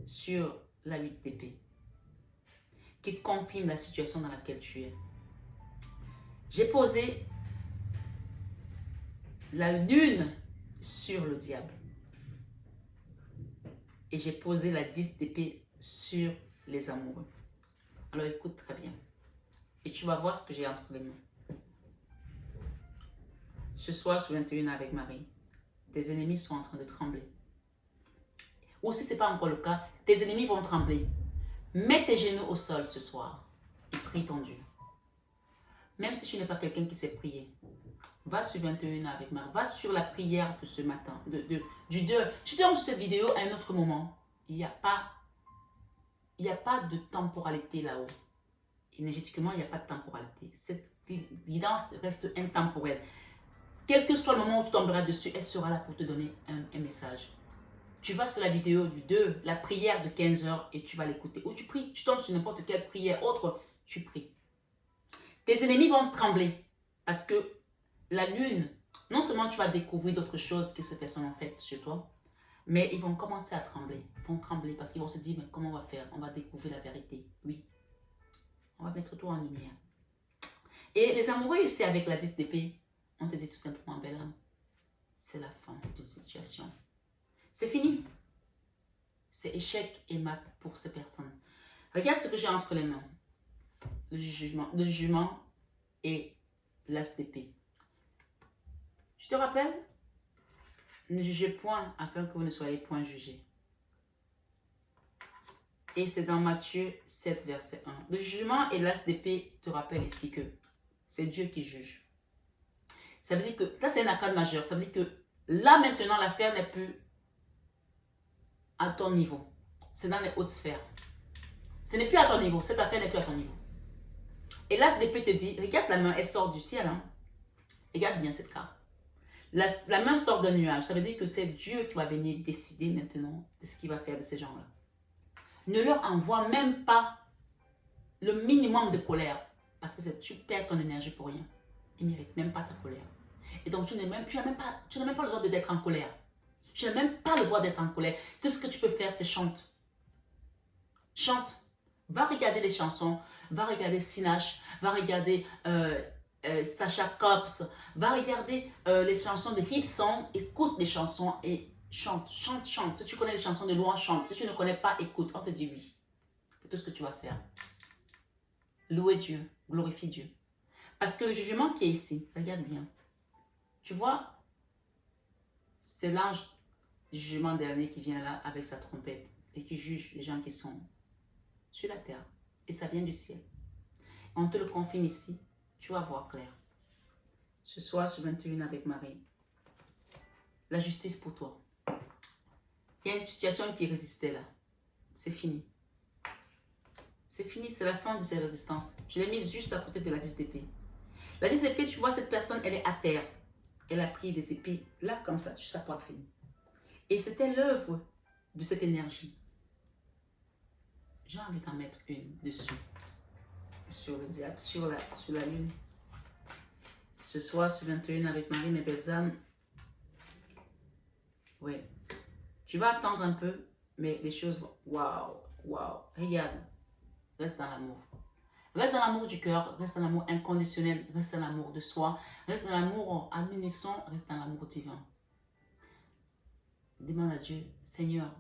sur la 8 d'épée, qui confirme la situation dans laquelle tu es. J'ai posé la lune sur le diable. Et j'ai posé la 10 d'épée sur les amoureux. Alors écoute très bien. Et tu vas voir ce que j'ai entre les mains. Ce soir, sur 21 avec Marie, tes ennemis sont en train de trembler. Ou si ce n'est pas encore le cas, tes ennemis vont trembler. Mets tes genoux au sol ce soir et prie ton Dieu. Même si tu n'es pas quelqu'un qui sait prier, va sur 21 avec Marie. Va sur la prière de ce matin, du 2. Je te donne cette vidéo à un autre moment. Il n'y a pas de temporalité là-haut. Énergétiquement, il n'y a pas de temporalité. Cette guidance reste intemporelle. Quel que soit le moment où tu tomberas dessus, elle sera là pour te donner un message. Tu vas sur la vidéo du 2, la prière de 15 heures, et tu vas l'écouter. Ou tu pries, tu tombes sur n'importe quelle prière autre, tu pries. Tes ennemis vont trembler parce que la lune, non seulement tu vas découvrir d'autres choses que ces personnes ont faites sur toi, mais ils vont commencer à trembler. Ils vont trembler parce qu'ils vont se dire, mais comment on va faire? On va découvrir la vérité. Oui. On va mettre tout en lumière. Et les amoureux ici avec la 10 d'épée, on te dit tout simplement, belle âme, c'est la fin d'une situation. C'est fini. C'est échec et mat pour ces personnes. Regarde ce que j'ai entre les mains. Le jugement et l'as d'épée. Je te rappelle, ne jugez point afin que vous ne soyez point jugés. Et c'est dans Matthieu 7, verset 1. Le jugement et l'as d'épée te rappellent ici que c'est Dieu qui juge. Ça veut dire que, là c'est un accord majeur, ça veut dire que là maintenant l'affaire n'est plus à ton niveau. C'est dans les hautes sphères. Ce n'est plus à ton niveau, cette affaire n'est plus à ton niveau. Et l'as d'épée te dit, regarde la main, elle sort du ciel. Hein. Regarde bien cette carte. La main sort d'un nuage, ça veut dire que c'est Dieu qui va venir décider maintenant de ce qu'il va faire de ces gens-là. Ne leur envoie même pas le minimum de colère, parce que tu perds ton énergie pour rien. Ils ne méritent même pas ta colère. Et donc tu n'as même pas le droit d'être en colère. Tu n'as même pas le droit d'être en colère. Tout ce que tu peux faire, c'est chante. Chante. Va regarder les chansons, va regarder Sinach, va regarder Sacha Cops, va regarder les chansons de Hillsong, écoute les chansons et chante, chante, chante. Si tu connais les chansons de louange, chante. Si tu ne connais pas, écoute. On te dit oui. C'est tout ce que tu vas faire. Louer Dieu, glorifie Dieu. Parce que le jugement qui est ici, regarde bien. Tu vois, c'est l'ange du jugement dernier qui vient là avec sa trompette et qui juge les gens qui sont sur la terre. Et ça vient du ciel. On te le confirme ici, tu vas voir clair. Ce soir, sur 21 avec Marie, la justice pour toi. Il y a une situation qui résistait là. C'est fini. C'est fini, c'est la fin de ces résistances. Je l'ai mise juste à côté de la 10 d'épée. La 10 d'épée, tu vois, cette personne, elle est à terre. Elle a pris des épées là, comme ça, sur sa poitrine. Et c'était l'œuvre de cette énergie. J'ai envie d'en mettre une dessus. Sur le diable, sur la lune. Ce soir, sur 21 avec Marie, mes belles âmes. Oui. Tu vas attendre un peu, mais les choses, waouh, waouh. Regarde. Reste dans l'amour. Reste dans l'amour du cœur, reste dans l'amour inconditionnel, reste dans l'amour de soi, reste dans l'amour à l'unisson, reste dans l'amour divin. Demande à Dieu, Seigneur,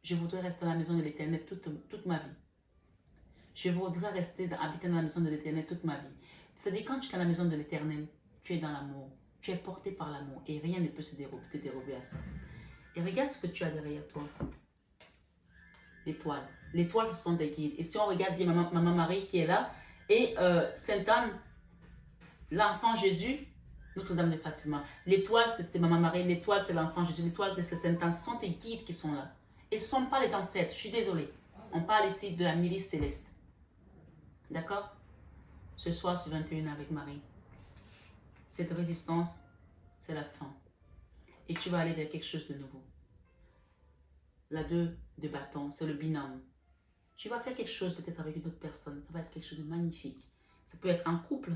je voudrais rester dans la maison de l'Éternel toute ma vie. Je voudrais habiter dans la maison de l'Éternel toute ma vie. C'est-à-dire, quand tu es dans la maison de l'Éternel, tu es dans l'amour, tu es porté par l'amour et rien ne peut te dérober à ça. Et regarde ce que tu as derrière toi. L'étoile. L'étoile, ce sont des guides. Et si on regarde bien Maman Marie qui est là, et Sainte Anne, l'enfant Jésus, Notre-Dame de Fatima. L'étoile, c'est Maman Marie, l'étoile, c'est l'enfant Jésus, l'étoile, c'est Sainte Anne. Ce sont tes guides qui sont là. Et ce ne sont pas les ancêtres, je suis désolée. On parle ici de la milice céleste. D'accord? Ce soir, sur 21 avec Marie. Cette résistance, c'est la fin. Et tu vas aller vers quelque chose de nouveau. La 2 de bâton, c'est le binôme. Tu vas faire quelque chose peut-être avec une autre personne. Ça va être quelque chose de magnifique. Ça peut être en couple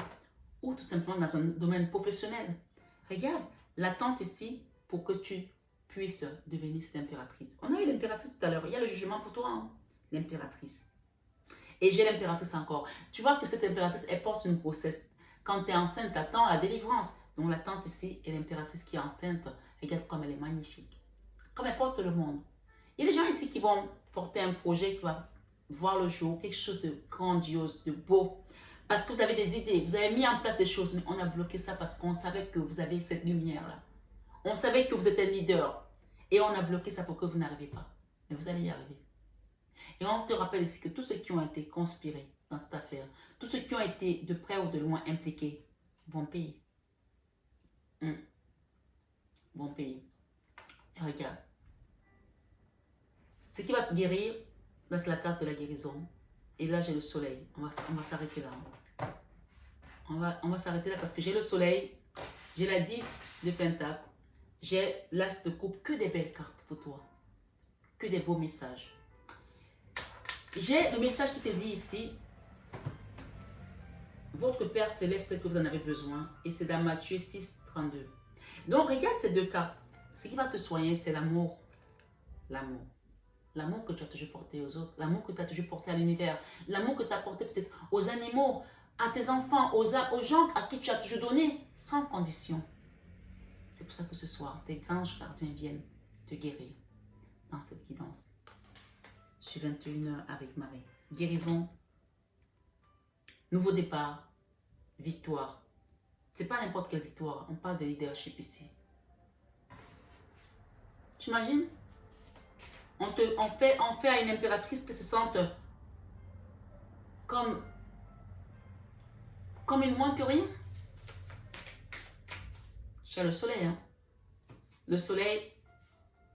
ou tout simplement dans un domaine professionnel. Regarde, l'attente ici pour que tu puisses devenir cette impératrice. On a eu l'impératrice tout à l'heure. Il y a le jugement pour toi, hein? L'impératrice. Et j'ai l'impératrice encore. Tu vois que cette impératrice, elle porte une grossesse. Quand tu es enceinte, tu attends la délivrance. Donc l'attente ici est l'impératrice qui est enceinte. Regarde comme elle est magnifique. Comme elle porte le monde. Il y a des gens ici qui vont porter un projet qui va voir le jour, quelque chose de grandiose, de beau. Parce que vous avez des idées, vous avez mis en place des choses, mais on a bloqué ça parce qu'on savait que vous avez cette lumière-là. On savait que vous êtes un leader. Et on a bloqué ça pour que vous n'arrivez pas. Mais vous allez y arriver. Et on te rappelle ici que tous ceux qui ont été conspirés dans cette affaire, tous ceux qui ont été de près ou de loin impliqués, vont payer. Vont payer. Et regarde. Ce qui va te guérir, là c'est la carte de la guérison. Et là j'ai le soleil. On va s'arrêter là. On va s'arrêter là parce que j'ai le soleil, j'ai la 10 de pentacle, j'ai l'as de coupe, que des belles cartes pour toi. Que des beaux messages. J'ai le message qui te dit ici, votre Père Céleste que vous en avez besoin. Et c'est dans Matthieu 6, 32. Donc regarde ces deux cartes. Ce qui va te soigner, c'est l'amour. L'amour. L'amour que tu as toujours porté aux autres. L'amour que tu as toujours porté à l'univers. L'amour que tu as porté peut-être aux animaux, à tes enfants, aux gens à qui tu as toujours donné, sans condition. C'est pour ça que ce soir, tes anges gardiens viennent te guérir dans cette guidance. Sur 21h avec Marie. Guérison, nouveau départ, victoire. C'est pas n'importe quelle victoire, on parle de leadership ici. T'imagines? On fait à une impératrice qui se sente comme une moins que rien. Tu as le soleil, hein. Le soleil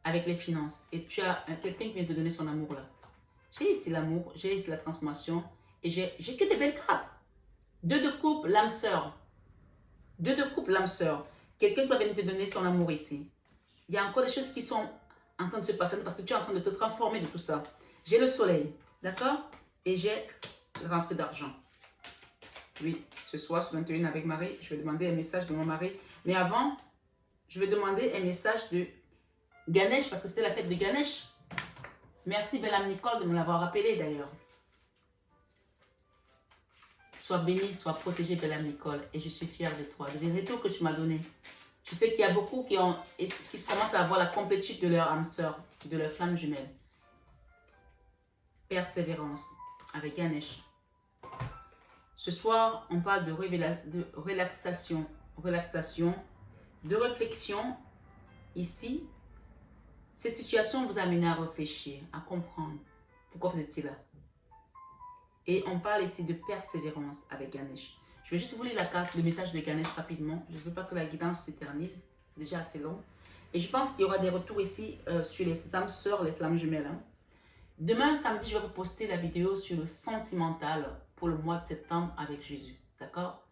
avec les finances. Et tu as quelqu'un qui vient te donner son amour là. J'ai ici l'amour, j'ai ici la transformation. Et j'ai que des belles cartes. 2 de coupe, l'âme sœur. 2 de coupe, l'âme sœur. Quelqu'un qui va venir te donner son amour ici. Il y a encore des choses qui sont en train de se passer parce que tu es en train de te transformer de tout ça. J'ai le soleil, d'accord? Et j'ai la rentrée d'argent. Oui, ce soir, sur 21 avec Marie, je vais demander un message de mon mari. Mais avant, je vais demander un message de Ganesh parce que c'était la fête de Ganesh. Merci, Belle Nicole, de me l'avoir rappelé d'ailleurs. Sois bénie, sois protégée, Belle Nicole. Et je suis fière de toi, des retours que tu m'as donnés. Je sais qu'il y a beaucoup qui commencent à avoir la complétude de leur âme sœur, de leur flamme jumelle. Persévérance avec Ganesh. Ce soir, on parle de relaxation, de réflexion. Ici, cette situation vous amène à réfléchir, à comprendre pourquoi vous étiez là. Et on parle ici de persévérance avec Ganesh. Je vais juste vous lire la carte, le message de Ganesh rapidement. Je ne veux pas que la guidance s'éternise. C'est déjà assez long. Et je pense qu'il y aura des retours ici sur les âmes sœurs, les flammes jumelles. Hein. Demain, samedi, je vais vous poster la vidéo sur le sentimental pour le mois de septembre avec Jésus. D'accord?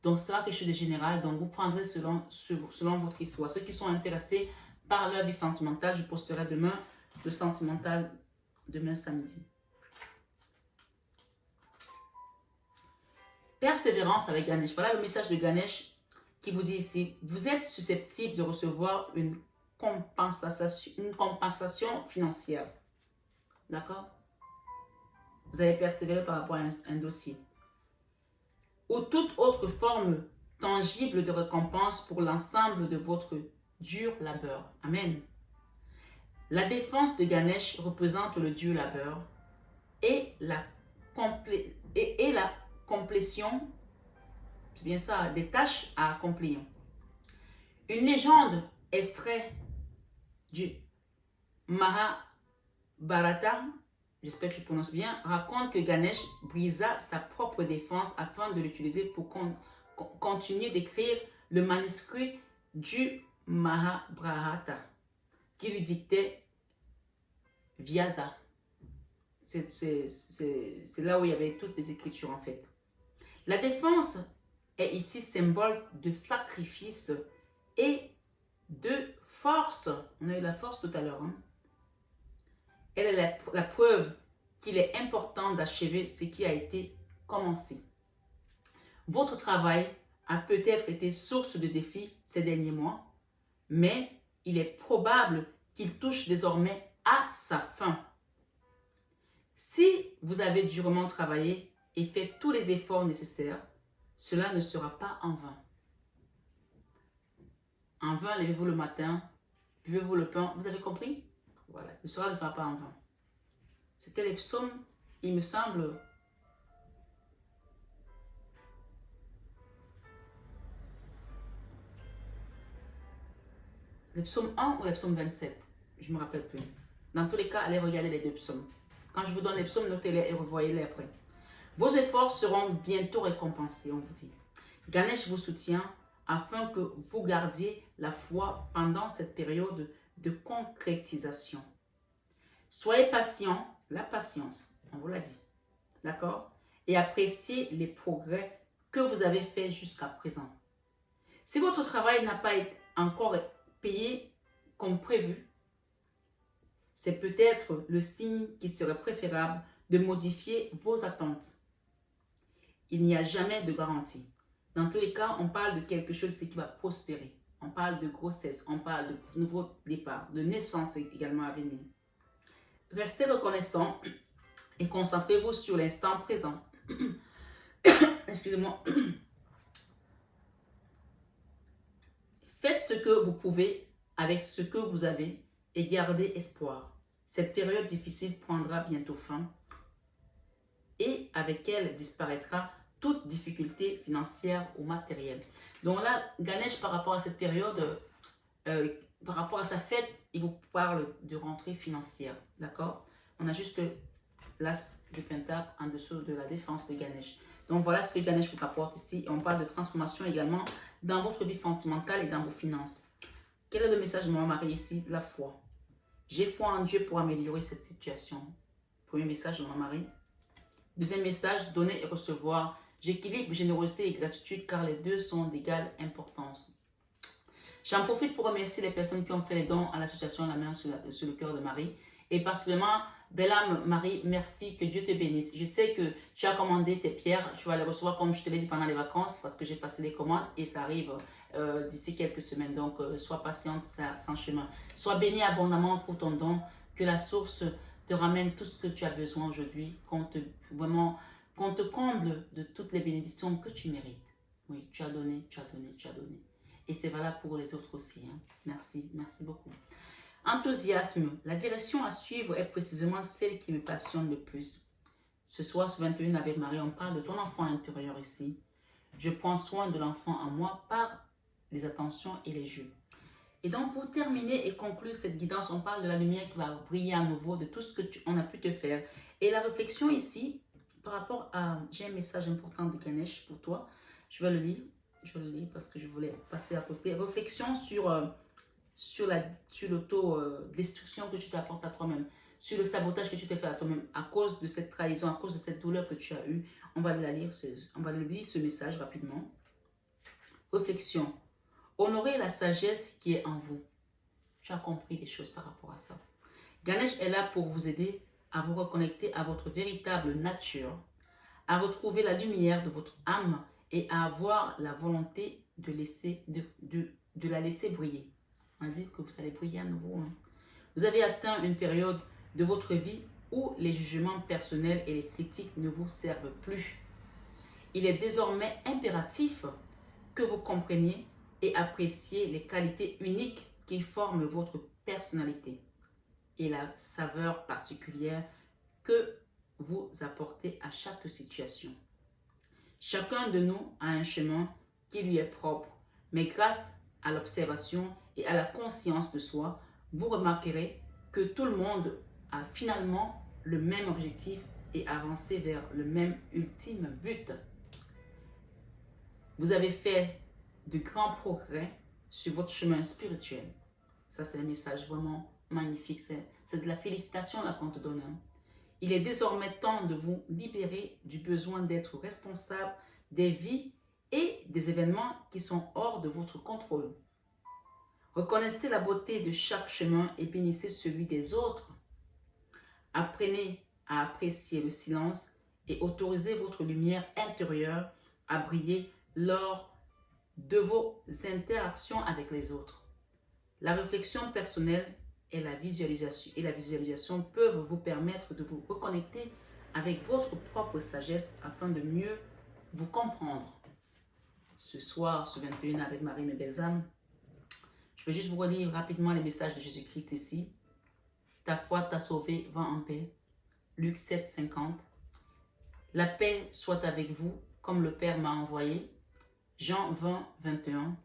Donc, ce sera quelque chose de général. Donc, vous prendrez selon votre histoire. Ceux qui sont intéressés par leur vie sentimentale, je posterai demain le sentimental, demain samedi. Persévérance avec Ganesh. Voilà le message de Ganesh qui vous dit ici, vous êtes susceptible de recevoir une compensation financière. D'accord? Vous allez persévérer par rapport à un dossier. Ou toute autre forme tangible de récompense pour l'ensemble de votre dur labeur. Amen. La défense de Ganesh représente le dur labeur et la complétion, c'est bien ça, des tâches à accomplir. Une légende extrait du Mahabharata, j'espère que tu prononces bien, raconte que Ganesh brisa sa propre défense afin de l'utiliser pour continuer d'écrire le manuscrit du Mahabharata qui lui dictait Vyasa. C'est là où il y avait toutes les écritures en fait. La défense est ici symbole de sacrifice et de force. On a eu la force tout à l'heure. Hein? Elle est la preuve qu'il est important d'achever ce qui a été commencé. Votre travail a peut-être été source de défis ces derniers mois, mais il est probable qu'il touche désormais à sa fin. Si vous avez durement travaillé et fait tous les efforts nécessaires, cela ne sera pas en vain. En vain, levez-vous le matin, buvez-vous le pain. Vous avez compris? Voilà, cela ne sera pas en vain. C'était les psaumes, il me semble. Le psaume 1 ou le psaume 27? Je ne me rappelle plus. Dans tous les cas, allez regarder les 2 psaumes. Quand je vous donne les psaumes, notez-les et revoyez-les après. Vos efforts seront bientôt récompensés, on vous dit. Ganesh vous soutient afin que vous gardiez la foi pendant cette période de concrétisation. Soyez patient, la patience, on vous l'a dit, d'accord? Et appréciez les progrès que vous avez faits jusqu'à présent. Si votre travail n'a pas été encore payé comme prévu, c'est peut-être le signe qu'il serait préférable de modifier vos attentes. Il n'y a jamais de garantie. Dans tous les cas, on parle de quelque chose qui va prospérer. On parle de grossesse, on parle de nouveau départ, de naissance également à venir. Restez reconnaissant et concentrez-vous sur l'instant présent. Excusez-moi. Faites ce que vous pouvez avec ce que vous avez et gardez espoir. Cette période difficile prendra bientôt fin et avec elle disparaîtra toute difficulté financière ou matérielle. Donc là, Ganesh, par rapport à cette période, par rapport à sa fête, il vous parle de rentrée financière. D'accord? On a juste l'as de Pentacle en dessous de la défense de Ganesh. Donc voilà ce que Ganesh vous apporte ici. Et on parle de transformation également dans votre vie sentimentale et dans vos finances. Quel est le message de Maman Marie ici? La foi. J'ai foi en Dieu pour améliorer cette situation. Premier message de Maman Marie. Deuxième message, donner et recevoir. J'équilibre générosité et gratitude car les deux sont d'égale importance. J'en profite pour remercier les personnes qui ont fait les dons à l'association La Main sur le cœur de Marie. Et particulièrement, belle âme Marie, merci, que Dieu te bénisse. Je sais que tu as commandé tes pierres, tu vas les recevoir comme je te l'ai dit pendant les vacances parce que j'ai passé les commandes et ça arrive d'ici quelques semaines. Donc, sois patiente, sans chemin. Sois bénie abondamment pour ton don, que la source te ramène tout ce que tu as besoin aujourd'hui, qu'on te comble de toutes les bénédictions que tu mérites. Oui, tu as donné, tu as donné, tu as donné. Et c'est valable pour les autres aussi. Hein. Merci, merci beaucoup. Enthousiasme. La direction à suivre est précisément celle qui me passionne le plus. Ce soir, sur 21 avec Marie, on parle de ton enfant intérieur ici. Je prends soin de l'enfant en moi par les attentions et les jeux. Et donc, pour terminer et conclure cette guidance, on parle de la lumière qui va briller à nouveau, de tout ce que on a pu te faire. Et la réflexion ici, par rapport à... J'ai un message important de Ganesh pour toi. Je vais le lire. Je vais le lire parce que je voulais passer à côté. Réflexion sur l'auto-destruction que tu t'apportes à toi-même, sur le sabotage que tu t'es fait à toi-même à cause de cette trahison, à cause de cette douleur que tu as eue. On va lire ce message rapidement. Réflexion. Honorez la sagesse qui est en vous. Tu as compris des choses par rapport à ça. Ganesh est là pour vous aider à vous reconnecter à votre véritable nature, à retrouver la lumière de votre âme et à avoir la volonté de la laisser briller. On a dit que vous allez briller à nouveau. Hein. Vous avez atteint une période de votre vie où les jugements personnels et les critiques ne vous servent plus. Il est désormais impératif que vous compreniez et appréciez les qualités uniques qui forment votre personnalité et la saveur particulière que vous apportez à chaque situation. Chacun de nous a un chemin qui lui est propre, mais grâce à l'observation et à la conscience de soi, vous remarquerez que tout le monde a finalement le même objectif et avancé vers le même ultime but. Vous avez fait de grands progrès sur votre chemin spirituel. Ça, c'est un message vraiment magnifique. C'est de la félicitation là qu'on te donne. Hein. Il est désormais temps de vous libérer du besoin d'être responsable des vies et des événements qui sont hors de votre contrôle. Reconnaissez la beauté de chaque chemin et bénissez celui des autres. Apprenez à apprécier le silence et autorisez votre lumière intérieure à briller lors de vos interactions avec les autres. La réflexion personnelle et la visualisation peuvent vous permettre de vous reconnecter avec votre propre sagesse afin de mieux vous comprendre. Ce soir, ce 21 avec Marie, mes belles âmes, je vais juste vous relire rapidement les messages de Jésus-Christ ici. Ta foi t'a sauvé, va en paix. Luc 7, 50. La paix soit avec vous, comme le Père m'a envoyé. Jean 20, 21.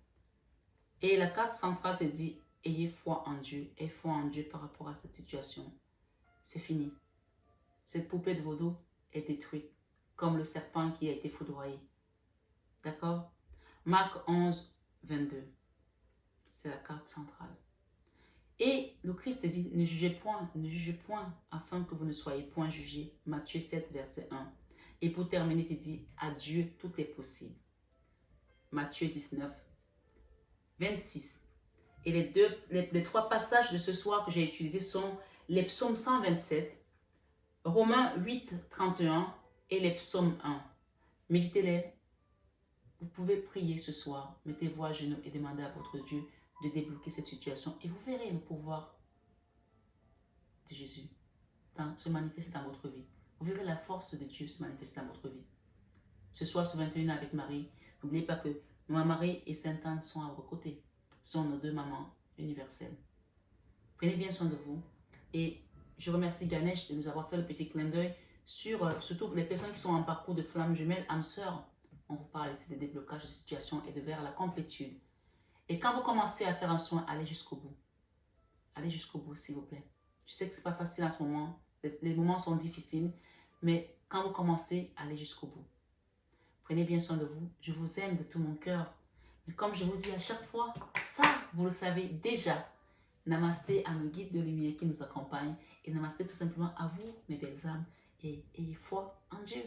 Et la carte centrale te dit, ayez foi en Dieu. Aie foi en Dieu par rapport à cette situation. C'est fini. Cette poupée de vaudou est détruite, comme le serpent qui a été foudroyé. D'accord? Marc 11, 22. C'est la carte centrale. Et le Christ dit, ne jugez point, afin que vous ne soyez point jugés. Matthieu 7, verset 1. Et pour terminer, il dit, à Dieu tout est possible. Matthieu 19, 26. Et les trois passages de ce soir que j'ai utilisés sont les psaumes 127, Romains 8, 31 et les psaumes 1. Méditez-les. Vous pouvez prier ce soir. Mettez-vous à genoux et demandez à votre Dieu de débloquer cette situation. Et vous verrez le pouvoir de Jésus se manifester dans votre vie. Vous verrez la force de Dieu se manifester dans votre vie. Ce soir, ce 21 avec Marie, n'oubliez pas que Maman Marie et Sainte Anne sont à vos côtés. Ce sont nos deux mamans universelles. Prenez bien soin de vous. Et je remercie Ganesh de nous avoir fait le petit clin d'œil sur surtout les personnes qui sont en parcours de flammes jumelles, âmes sœurs. On vous parle ici de déblocage de situation et de vers la complétude. Et quand vous commencez à faire un soin, allez jusqu'au bout. allez jusqu'au bout, s'il vous plaît. Je sais que ce n'est pas facile en ce moment. Les moments sont difficiles. Mais quand vous commencez, allez jusqu'au bout. Prenez bien soin de vous. Je vous aime de tout mon cœur. Mais comme je vous dis à chaque fois, ça, vous le savez déjà. Namasté à nos guides de lumière qui nous accompagnent. Et namasté tout simplement à vous, mes belles âmes. Et ayez foi en Dieu.